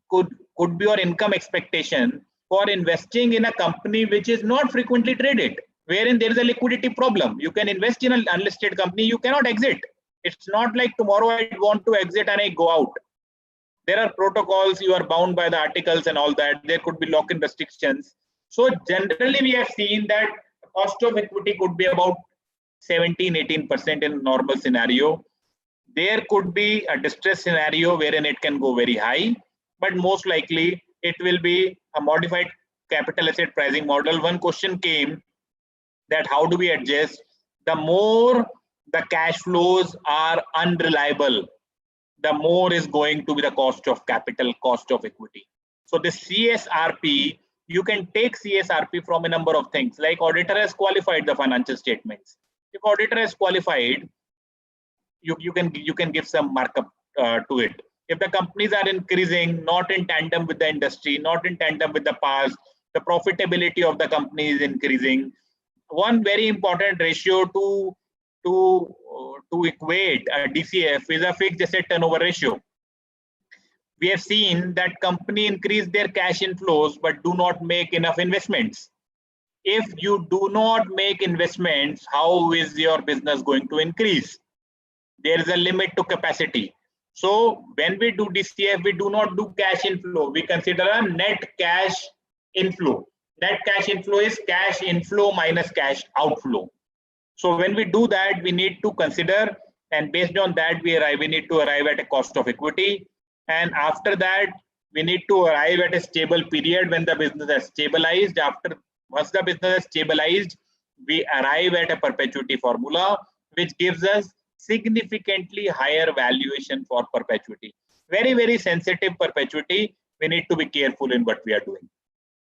could be your income expectation for investing in a company which is not frequently traded, wherein there is a liquidity problem? You can invest in an unlisted company, you cannot exit. It's not like tomorrow I want to exit and I go out. There are protocols, you are bound by the articles and all that. There could be lock-in restrictions. So generally we have seen that cost of equity could be about 17-18% in a normal scenario. There could be a distress scenario wherein it can go very high, but most likely it will be a modified capital asset pricing model. One question came that how do we adjust? The more the cash flows are unreliable, the more is going to be the cost of capital, cost of equity. So the CSRP, you can take CSRP from a number of things, like auditor has qualified the financial statements. If auditor has qualified, you can give some markup to it. If the companies are increasing, not in tandem with the industry, not in tandem with the past, the profitability of the company is increasing. One very important ratio to equate a DCF is a fixed asset turnover ratio. We have seen that company increase their cash inflows but do not make enough investments. If you do not make investments, how is your business going to increase? There is a limit to capacity. So when we do DCF, we do not do cash inflow. We consider a net cash inflow. Net cash inflow is cash inflow minus cash outflow. So when we do that, we need to consider, and based on that, we need to arrive at a cost of equity. And after that, we need to arrive at a stable period when the business has stabilized. Once the business has stabilized, we arrive at a perpetuity formula, which gives us significantly higher valuation for perpetuity. Very, very sensitive perpetuity. We need to be careful in what we are doing.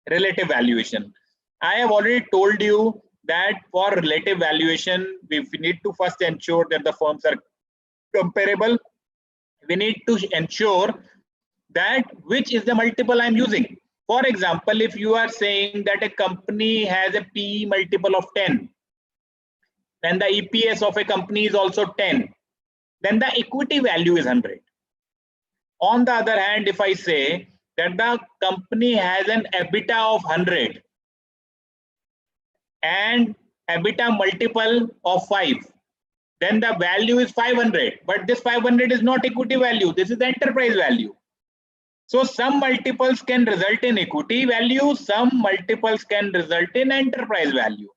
Relative valuation. I have already told you that for relative valuation, we need to first ensure that the firms are comparable. We need to ensure that which is the multiple I'm using. For example, if you are saying that a company has a PE multiple of 10, then the EPS of a company is also 10, then the equity value is 100. On the other hand, if I say that the company has an EBITDA of 100 and EBITDA multiple of 5, then the value is 500. But this 500 is not equity value. This is the enterprise value. So some multiples can result in equity value. Some multiples can result in enterprise value.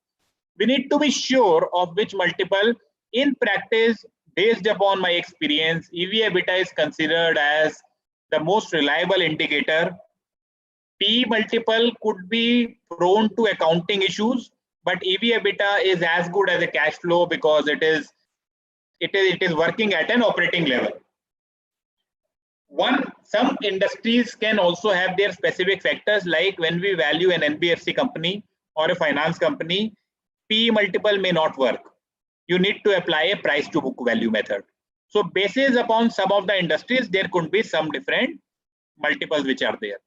We need to be sure of which multiple. In practice, based upon my experience, EV/EBITDA is considered as the most reliable indicator. P multiple could be prone to accounting issues, but EV/EBITDA is as good as a cash flow because it is working at an operating level. Some industries can also have their specific factors, like when we value an NBFC company or a finance company, P multiple may not work. you need to apply a price to book value method. So basis upon some of the industries, there could be some different multiples which are there.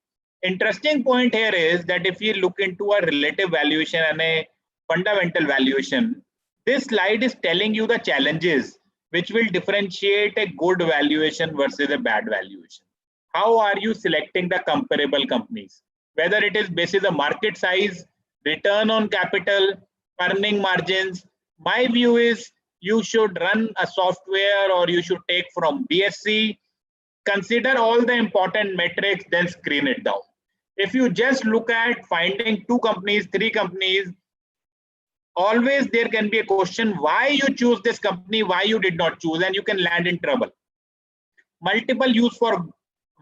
Interesting point here is that if you look into a relative valuation and a fundamental valuation, this slide is telling you the challenges which will differentiate a good valuation versus a bad valuation. How are you selecting the comparable companies? Whether it is based on the market size, return on capital, earning margins. My view is you should run a software or you should take from BSC, consider all the important metrics, then screen it down. If you just look at finding 2 companies, 3 companies, always there can be a question why you choose this company, why you did not choose, and you can land in trouble. Multiple use for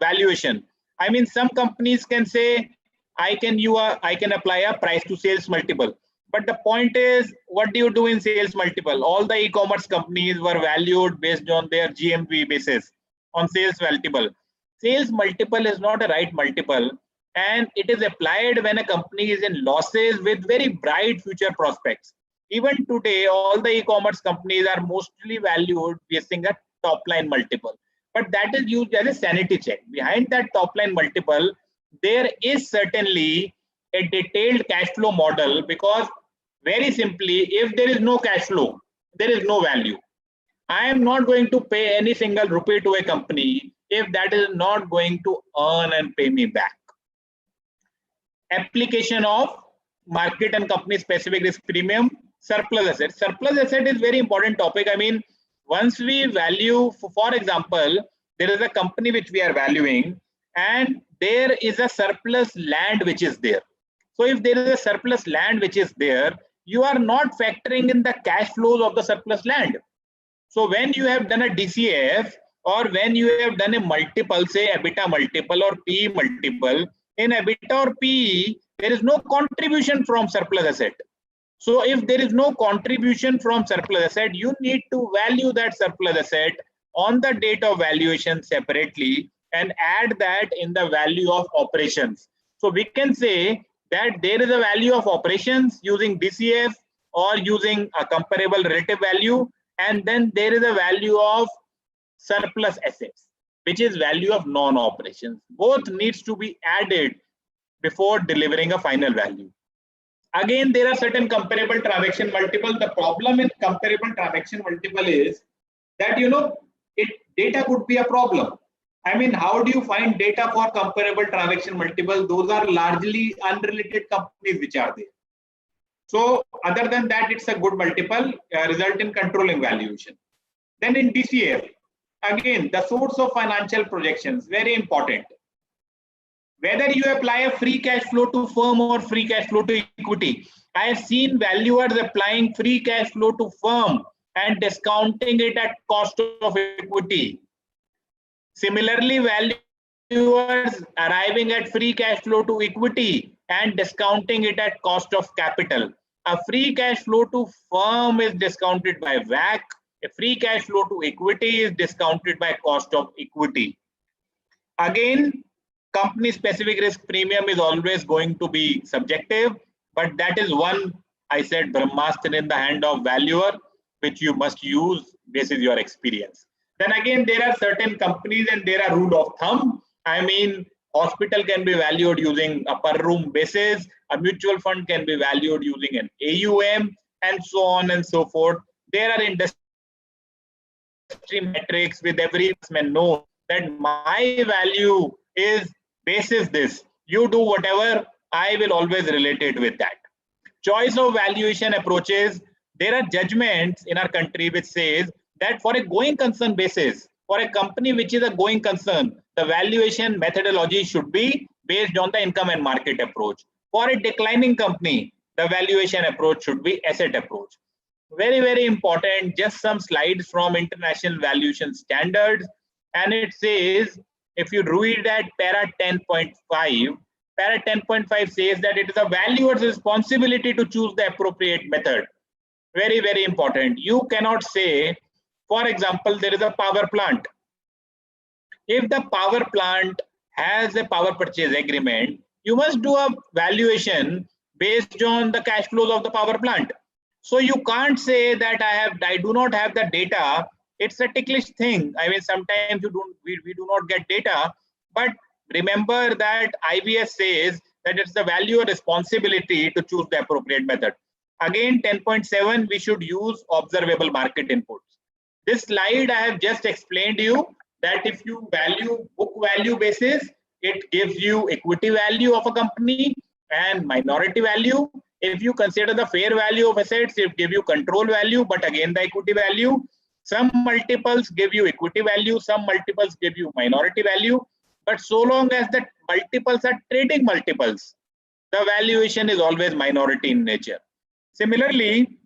valuation. I mean, some companies can say, I can apply a price to sales multiple. But the point is, what do you do in sales multiple? All the e-commerce companies were valued based on their GMV basis on sales multiple. Sales multiple is not a right multiple, and it is applied when a company is in losses with very bright future prospects. Even today, all the e-commerce companies are mostly valued using a top line multiple, but that is used as a sanity check. Behind that top line multiple, there is certainly a detailed cash flow model, because very simply, if there is no cash flow, there is no value. I am not going to pay any single rupee to a company if that is not going to earn and pay me back. Application of market and company specific risk premium, surplus asset. Surplus asset is very important topic. I mean, once we value, for example, there is a company which we are valuing and there is a surplus land which is there. So if there is a surplus land which is there, you are not factoring in the cash flows of the surplus land. So when you have done a DCF or when you have done a multiple, say EBITDA multiple or PE multiple, in EBITDA or PE, there is no contribution from surplus asset. So if there is no contribution from surplus asset, you need to value that surplus asset on the date of valuation separately and add that in the value of operations. So we can say that there is a value of operations using DCF or using a comparable relative value, and then there is a value of surplus assets, which is value of non-operations. Both needs to be added before delivering a final value. Again, there are certain comparable transaction multiple. The problem in comparable transaction multiple is that, data could be a problem. I mean, how do you find data for comparable transaction multiple? Those are largely unrelated companies which are there. So other than that, it's a good multiple, result in controlling valuation. Then in DCF, again, the source of financial projections, very important. Whether you apply a free cash flow to firm or free cash flow to equity. I have seen valuers applying free cash flow to firm and discounting it at cost of equity. Similarly, valuers arriving at free cash flow to equity and discounting it at cost of capital. A free cash flow to firm is discounted by WACC. A free cash flow to equity is discounted by cost of equity. Again, company specific risk premium is always going to be subjective, but that is one, I said, Brahmastra in the hand of valuer, which you must use based on your experience. Then again, there are certain companies and there are rule of thumb. I mean, hospital can be valued using a per room basis. A mutual fund can be valued using an AUM, and so on and so forth. There are industry metrics with every investment known that my value is basis this. You do whatever, I will always relate it with that. Choice of valuation approaches. There are judgments in our country which says that for a going concern basis, for a company which is a going concern, the valuation methodology should be based on the income and market approach. For a declining company, the valuation approach should be asset approach. Very, very important, just some slides from International Valuation Standards. And it says, if you read that para 10.5, para 10.5 says that it is a valuer's responsibility to choose the appropriate method. Very, very important. You cannot say, for example, there is a power plant. If the power plant has a power purchase agreement, you must do a valuation based on the cash flows of the power plant. So you can't say that I do not have the data. It's a ticklish thing. I mean, sometimes we do not get data, but remember that IBS says that it's the value or responsibility to choose the appropriate method. Again, 10.7, we should use observable market inputs. This slide I have just explained to you that if you value book value basis, it gives you equity value of a company and minority value. If you consider the fair value of assets, it gives you control value, but again the equity value. Some multiples give you equity value, some multiples give you minority value. But so long as the multiples are trading multiples, the valuation is always minority in nature. Similarly,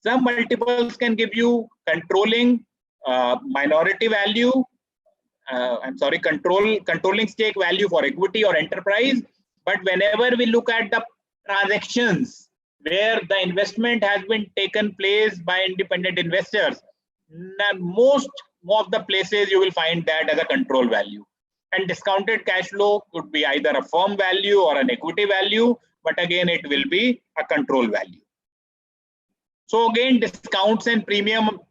some multiples can give you controlling minority value, controlling stake value for equity or enterprise. But whenever we look at the transactions where the investment has been taken place by independent investors, most of the places you will find that as a control value. And discounted cash flow could be either a firm value or an equity value, but again it will be a control value. So again, discounts and premium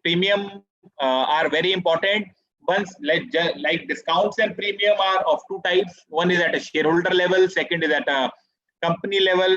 are very important. Once like discounts and premium are of two types. One is at a shareholder level, second is at a company level.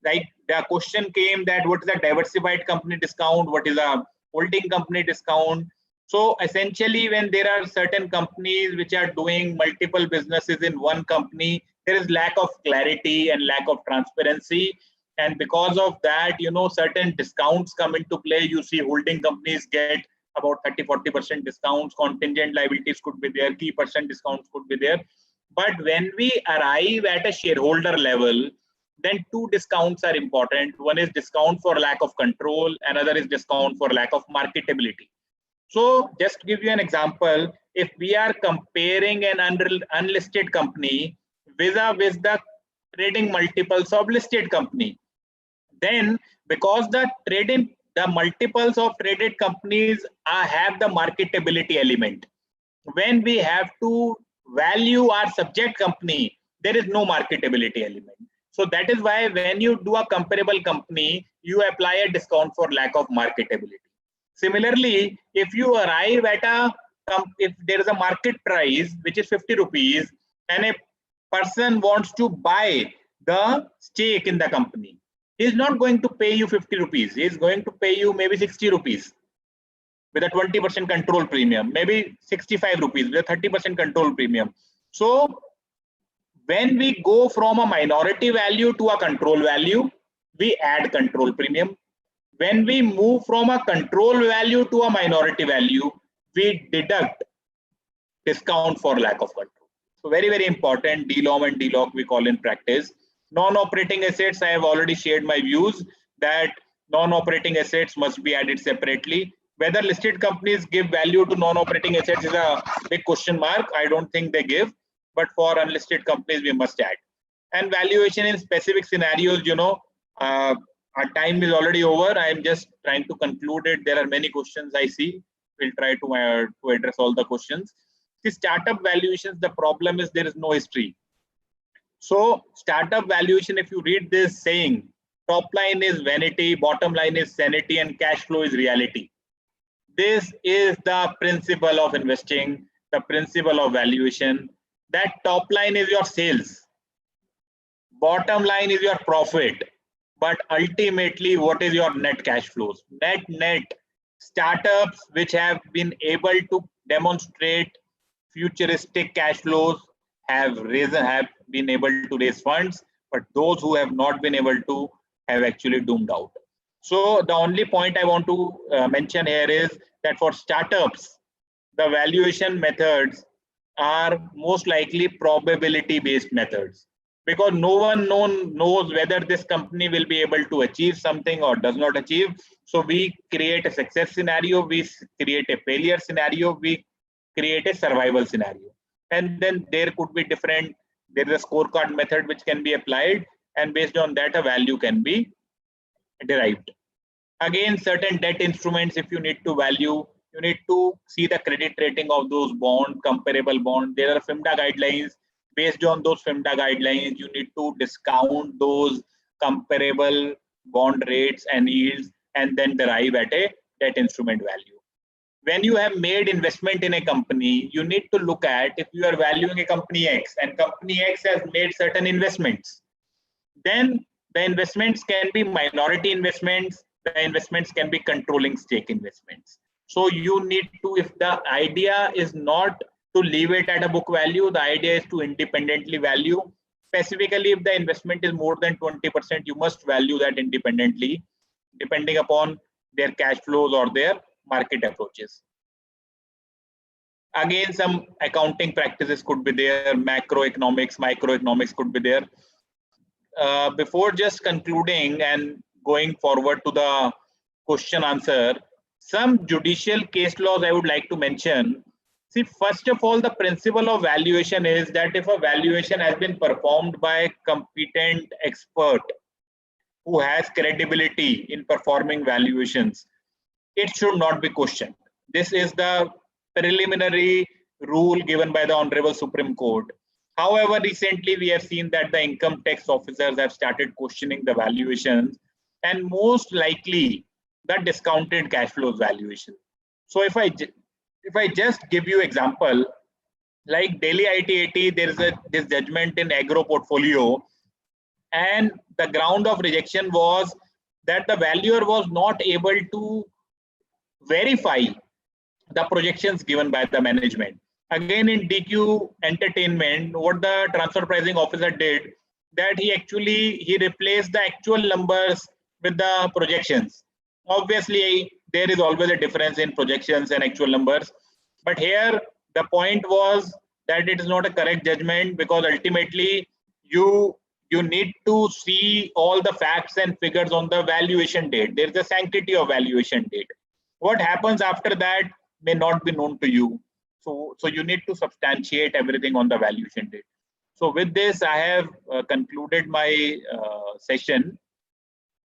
Like the question came that what is a diversified company discount, what is a holding company discount. So essentially, when there are certain companies which are doing multiple businesses in one company, there is lack of clarity and lack of transparency. And because of that, certain discounts come into play. You see holding companies get about 30-40% discounts, contingent liabilities could be there, key percent discounts could be there. But when we arrive at a shareholder level, then two discounts are important. One is discount for lack of control, another is discount for lack of marketability. So just to give you an example, if we are comparing an unlisted company vis-a-vis the trading multiples of listed company, then because the multiples of traded companies have the marketability element, when we have to value our subject company, there is no marketability element. So that is why when you do a comparable company, you apply a discount for lack of marketability. Similarly, if you arrive at if there is a market price which is 50 rupees and a person wants to buy the stake in the company, he is not going to pay you 50 rupees. He is going to pay you maybe 60 rupees with a 20% control premium, maybe 65 rupees with a 30% control premium. So when we go from a minority value to a control value, we add control premium. When we move from a control value to a minority value, we deduct discount for lack of control. So very, very important, DLOM and DLOC we call in practice. Non-operating assets, I have already shared my views that non-operating assets must be added separately. Whether listed companies give value to non-operating assets is a big question mark. I don't think they give, but for unlisted companies, we must add. And valuation in specific scenarios, our time is already over. I am just trying to conclude it. There are many questions I see. We'll try to address all the questions. The startup valuations, the problem is there is no history. So startup valuation, if you read this saying, top line is vanity, bottom line is sanity, and cash flow is reality. This is the principle of investing, the principle of valuation. That top line is your sales. Bottom line is your profit. But ultimately, what is your net cash flows? Net startups which have been able to demonstrate futuristic cash flows have been able to raise funds, but those who have not been able to have actually doomed out. So the only point I want to mention here is that for startups, the valuation methods are most likely probability-based methods, because no one knows whether this company will be able to achieve something or does not achieve. So we create a success scenario, we create a failure scenario, we create a survival scenario. And then there could be there is a scorecard method which can be applied, and based on that, a value can be derived. Again, certain debt instruments, if you need to value, you need to see the credit rating of those bonds, comparable bonds. There are FIMDA guidelines. Based on those FIMDA guidelines, you need to discount those comparable bond rates and yields and then derive at a debt instrument value. When you have made investment in a company, you need to look at if you are valuing a company X and company X has made certain investments, then the investments can be minority investments, the investments can be controlling stake investments. So you need to, if the idea is not to leave it at a book value, the idea is to independently value. Specifically, if the investment is more than 20%, you must value that independently, depending upon their cash flows or their market approaches. Again, some accounting practices could be there, macroeconomics, microeconomics could be there. Before just concluding and going forward to the question answer, some judicial case laws I would like to mention. See, first of all, the principle of valuation is that if a valuation has been performed by a competent expert who has credibility in performing valuations, it should not be questioned. This is the preliminary rule given by the Honorable Supreme Court. However, recently we have seen that the income tax officers have started questioning the valuations and most likely the discounted cash flows valuation. So if I just give you example, like Delhi IT80, there is this judgment in agro portfolio, and the ground of rejection was that the valuer was not able to verify the projections given by the management. Again, in DQ Entertainment, what the transfer pricing officer did, that he replaced the actual numbers with the projections. Obviously, there is always a difference in projections and actual numbers. But here, the point was that it is not a correct judgment, because ultimately you need to see all the facts and figures on the valuation date. There is a sanctity of valuation date. What happens after that may not be known to you. So you need to substantiate everything on the valuation date. So with this, I have concluded my session.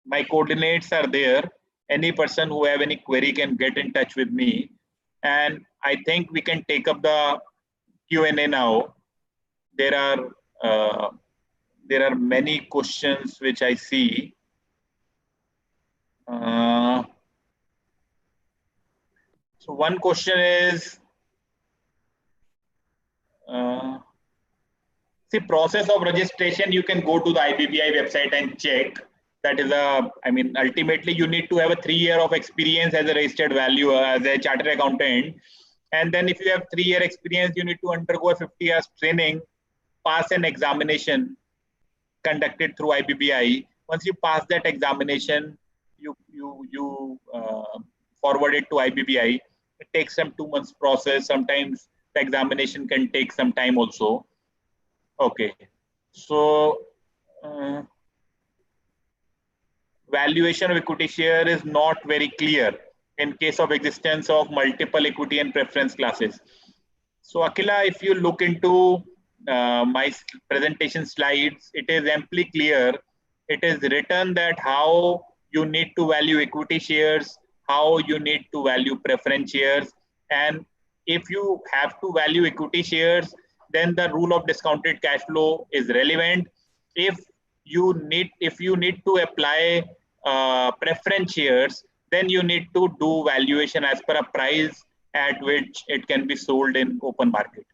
My coordinates are there. Any person who have any query can get in touch with me. And I think we can take up the Q&A now. There are many questions which I see. So one question is, see, process of registration, you can go to the IBBI website and check. That is ultimately you need to have a 3 year of experience as a registered valuer, as a chartered accountant. And then if you have 3 year experience, you need to undergo a 50 years training, pass an examination conducted through IBBI. Once you pass that examination, you forward it to IBBI. It takes some 2 months process. Sometimes the examination can take some time also. Okay, so valuation of equity share is not very clear in case of existence of multiple equity and preference classes. So Akila, if you look into my presentation slides, it is amply clear. It is written that how you need to value equity shares, how you need to value preference shares, and if you have to value equity shares, then the rule of discounted cash flow is relevant. If you need to apply preference shares, then you need to do valuation as per a price at which it can be sold in open market.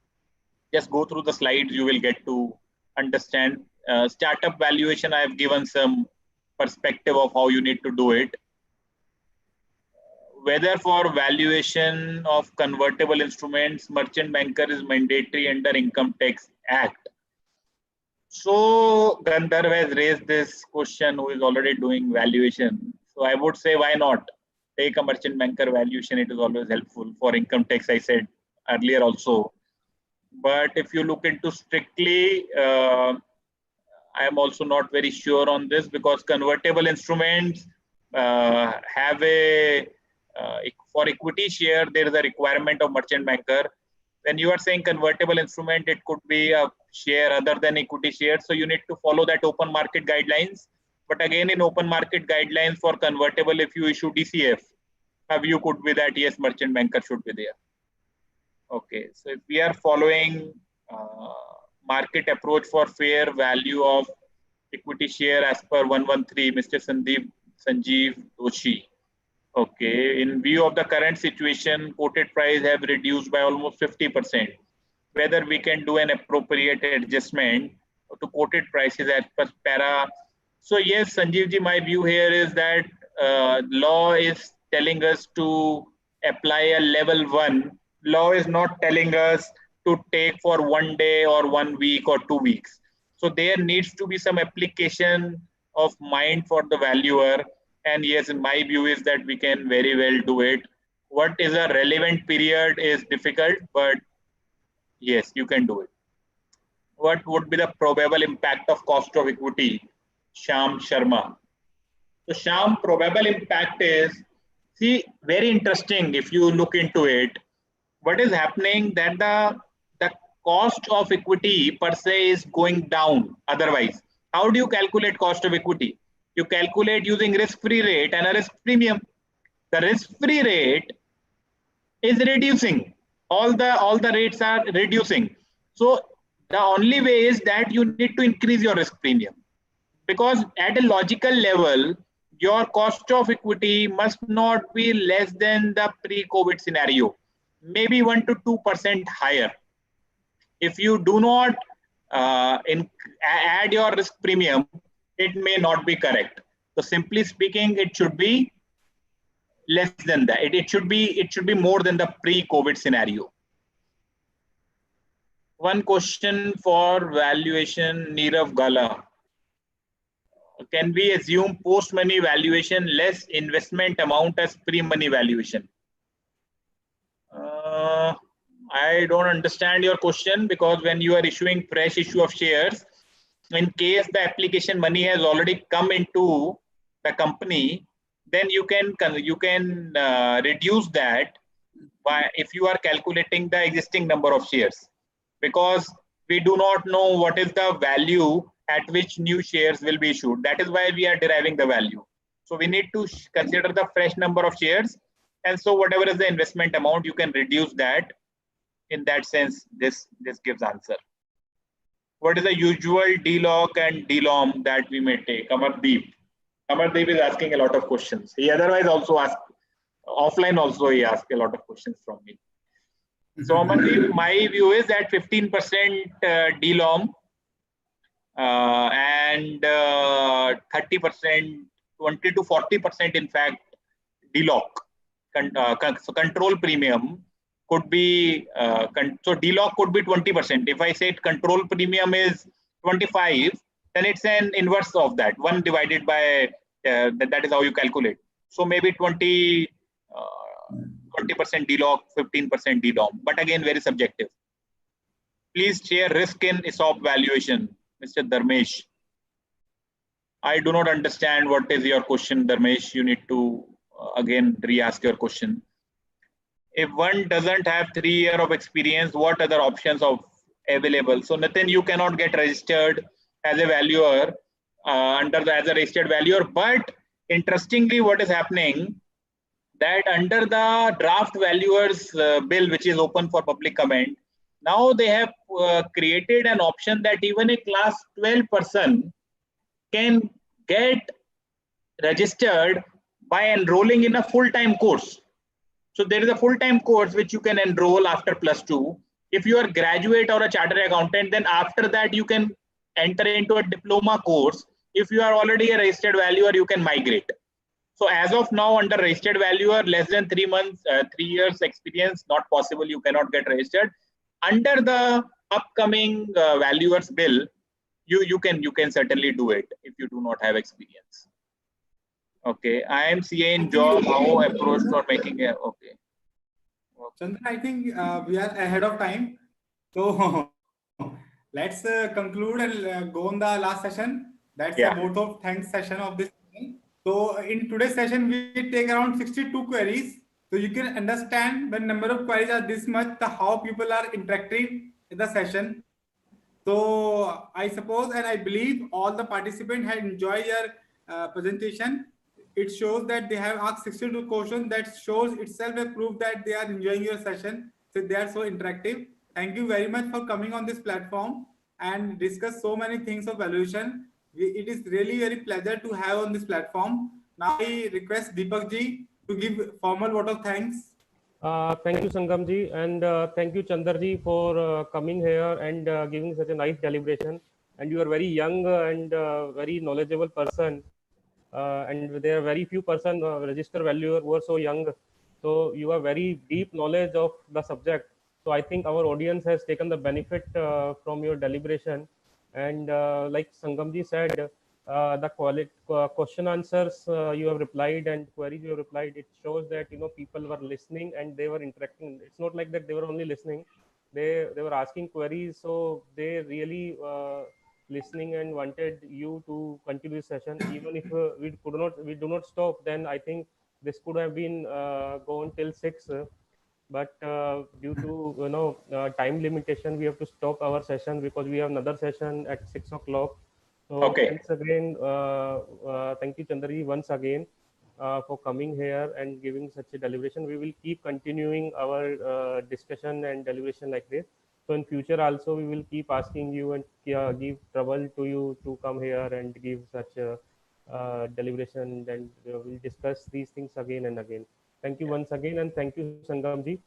Just go through the slides, you will get to understand. Startup valuation, I have given some perspective of how you need to do it. Whether for valuation of convertible instruments, merchant banker is mandatory under Income Tax Act. So Gandharv has raised this question, who is already doing valuation. So I would say, why not take a merchant banker valuation? It is always helpful for income tax, I said earlier also. But if you look into strictly, I am also not very sure on this, because convertible instruments have a for equity share, there is a requirement of merchant banker. When you are saying convertible instrument, it could be a share other than equity share. So you need to follow that open market guidelines. But again, in open market guidelines for convertible, if you issue DCF, a view could be that yes, merchant banker should be there. Okay, so if we are following market approach for fair value of equity share as per 113, Mr. Sanjeev Doshi. Okay, in view of the current situation, quoted price have reduced by almost 50%. Whether we can do an appropriate adjustment to quoted prices as per para. So yes, Sanjeev ji, my view here is that law is telling us to apply a level 1. Law is not telling us to take for 1 day or 1 week or 2 weeks. So there needs to be some application of mind for the valuer. And yes, in my view is that we can very well do it. What is a relevant period is difficult, but yes, you can do it. What would be the probable impact of cost of equity? Shyam Sharma. So Shyam, probable impact is, see, very interesting if you look into it. What is happening that the cost of equity per se is going down otherwise. How do you calculate cost of equity? You calculate using risk-free rate and a risk premium. The risk-free rate is reducing. All the rates are reducing. So the only way is that you need to increase your risk premium, because at a logical level, your cost of equity must not be less than the pre-COVID scenario, maybe 1 to 2% higher. If you do not add your risk premium, it may not be correct. So simply speaking, it should be less than that. It should be more than the pre-COVID scenario. One question for valuation, Nirav Gala. Can we assume post-money valuation less investment amount as pre-money valuation? I don't understand your question, because when you are issuing fresh issue of shares, in case the application money has already come into the company, then you can reduce that by, if you are calculating the existing number of shares, because we do not know what is the value at which new shares will be issued. That is why we are deriving the value. So we need to consider the fresh number of shares, and so whatever is the investment amount, you can reduce that. In that sense, this gives answer. What is the usual DLOC and DLOM that we may take? Amardeep. Amardeep is asking a lot of questions. He otherwise also asks offline also, he asks a lot of questions from me. So Amardeep, my view is that 15% DLOM and 30%, 20 to 40% in fact DLOC. So control premium could be, so DLOC could be 20%. If I say control premium is 25, then it's an inverse of that. 1 divided by, that is how you calculate. So maybe 20% DLOC, 15% DLOM. But again, very subjective. Please share risk in ESOP valuation, Mr. Dharmesh. I do not understand what is your question, Dharmesh. You need to again re-ask your question. If one doesn't have 3 years of experience, what other options are available? So Nitin, you cannot get registered as a valuer as a registered valuer. But interestingly, what is happening, that under the draft valuers bill, which is open for public comment, now they have created an option that even a class 12 person can get registered by enrolling in a full-time course. So there is a full-time course which you can enroll after +2. If you are graduate or a chartered accountant, then after that you can enter into a diploma course. If you are already a registered valuer, you can migrate. So as of now, under registered valuer, less than 3 months, 3 years experience, not possible. You cannot get registered. Under the upcoming valuers bill, you can certainly do it if you do not have experience. Okay, I am seeing job how approach for making a okay. Chandra, I think we are ahead of time. So let's conclude and go on the last session. That's the vote of thanks session of this session. So in today's session, we take around 62 queries. So you can understand when number of queries are this much, how people are interacting in the session. So I suppose and I believe all the participants have enjoyed your presentation. It shows that they have asked 62 questions. That shows itself a proof that they are enjoying your session. So they are so interactive. Thank you very much for coming on this platform and discuss so many things of valuation. It is really very pleasure to have on this platform. Now I request Deepak ji to give formal vote of thanks. Thank you, Sangam ji, and thank you, Chandar ji, for coming here and giving such a nice deliberation. And you are very young and very knowledgeable person. And there are very few person register valuer who are so young. So you have very deep knowledge of the subject. So I think our audience has taken the benefit from your deliberation. And like Sangamji said, the question answers you have replied and queries you have replied, it shows that people were listening and they were interacting. It's not like that they were only listening. They were asking queries, so they really listening and wanted you to continue this session. Even if we do not stop, then I think this could have been gone till 6. But due to time limitation, we have to stop our session because we have another session at 6 o'clock. So Okay. once again, thank you, Chandari, once again for coming here and giving such a deliberation. We will keep continuing our discussion and deliberation like this. So in future also, we will keep asking you and give trouble to you to come here and give such a deliberation, and we'll discuss these things again and again. Thank you once again, and thank you Sangam ji,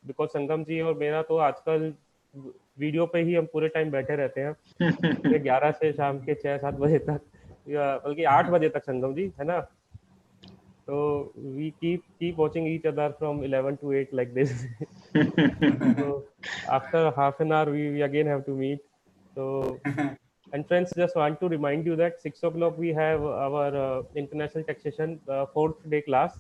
because संगम जी और मेरा तो आजकल video पे ही हम पूरे time बैठे रहते हैं 11 से शाम के 6-7 बजे तक, या बल्कि 8 बजे तक संगम जी, है ना? So we keep watching each other from 11 to 8 like this. So after half an hour we again have to meet. So and friends, just want to remind you that 6 o'clock we have our international taxation 4th day class.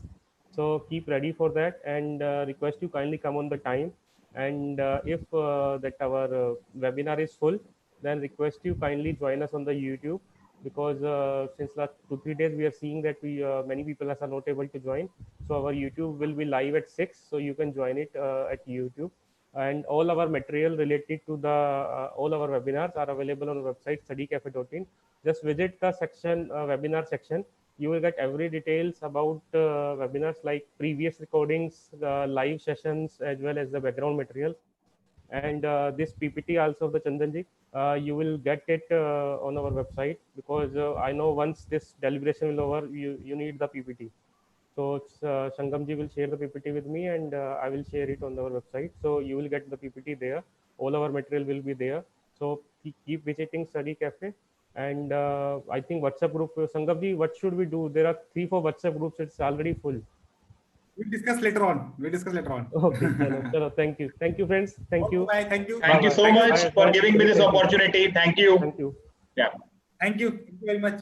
So keep ready for that, and request you kindly come on the time. And if that our webinar is full, then request you kindly join us on the YouTube, because since last 2-3 days we are seeing that we many people are not able to join. So our YouTube will be live at 6, so you can join it at YouTube. And all our material related to the all our webinars are available on our website studycafe.in. Just visit the section webinar section. You will get every details about webinars, like previous recordings, live sessions, as well as the background material. And this PPT also of the Chandanji, you will get it on our website, because I know once this deliberation will over, you need the PPT. So Sangamji will share the PPT with me, and I will share it on our website. So you will get the PPT there. All our material will be there. So keep visiting Study Cafe. And I think WhatsApp group, Sangamji, what should we do? There are 3-4 WhatsApp groups. It's already full. We'll discuss later on. Okay. Chalo, thank you. Thank you, friends. Thank you. Bye. Thank you. Thank you so much for giving me this opportunity. Thank you. Thank you. Yeah. Thank you very much.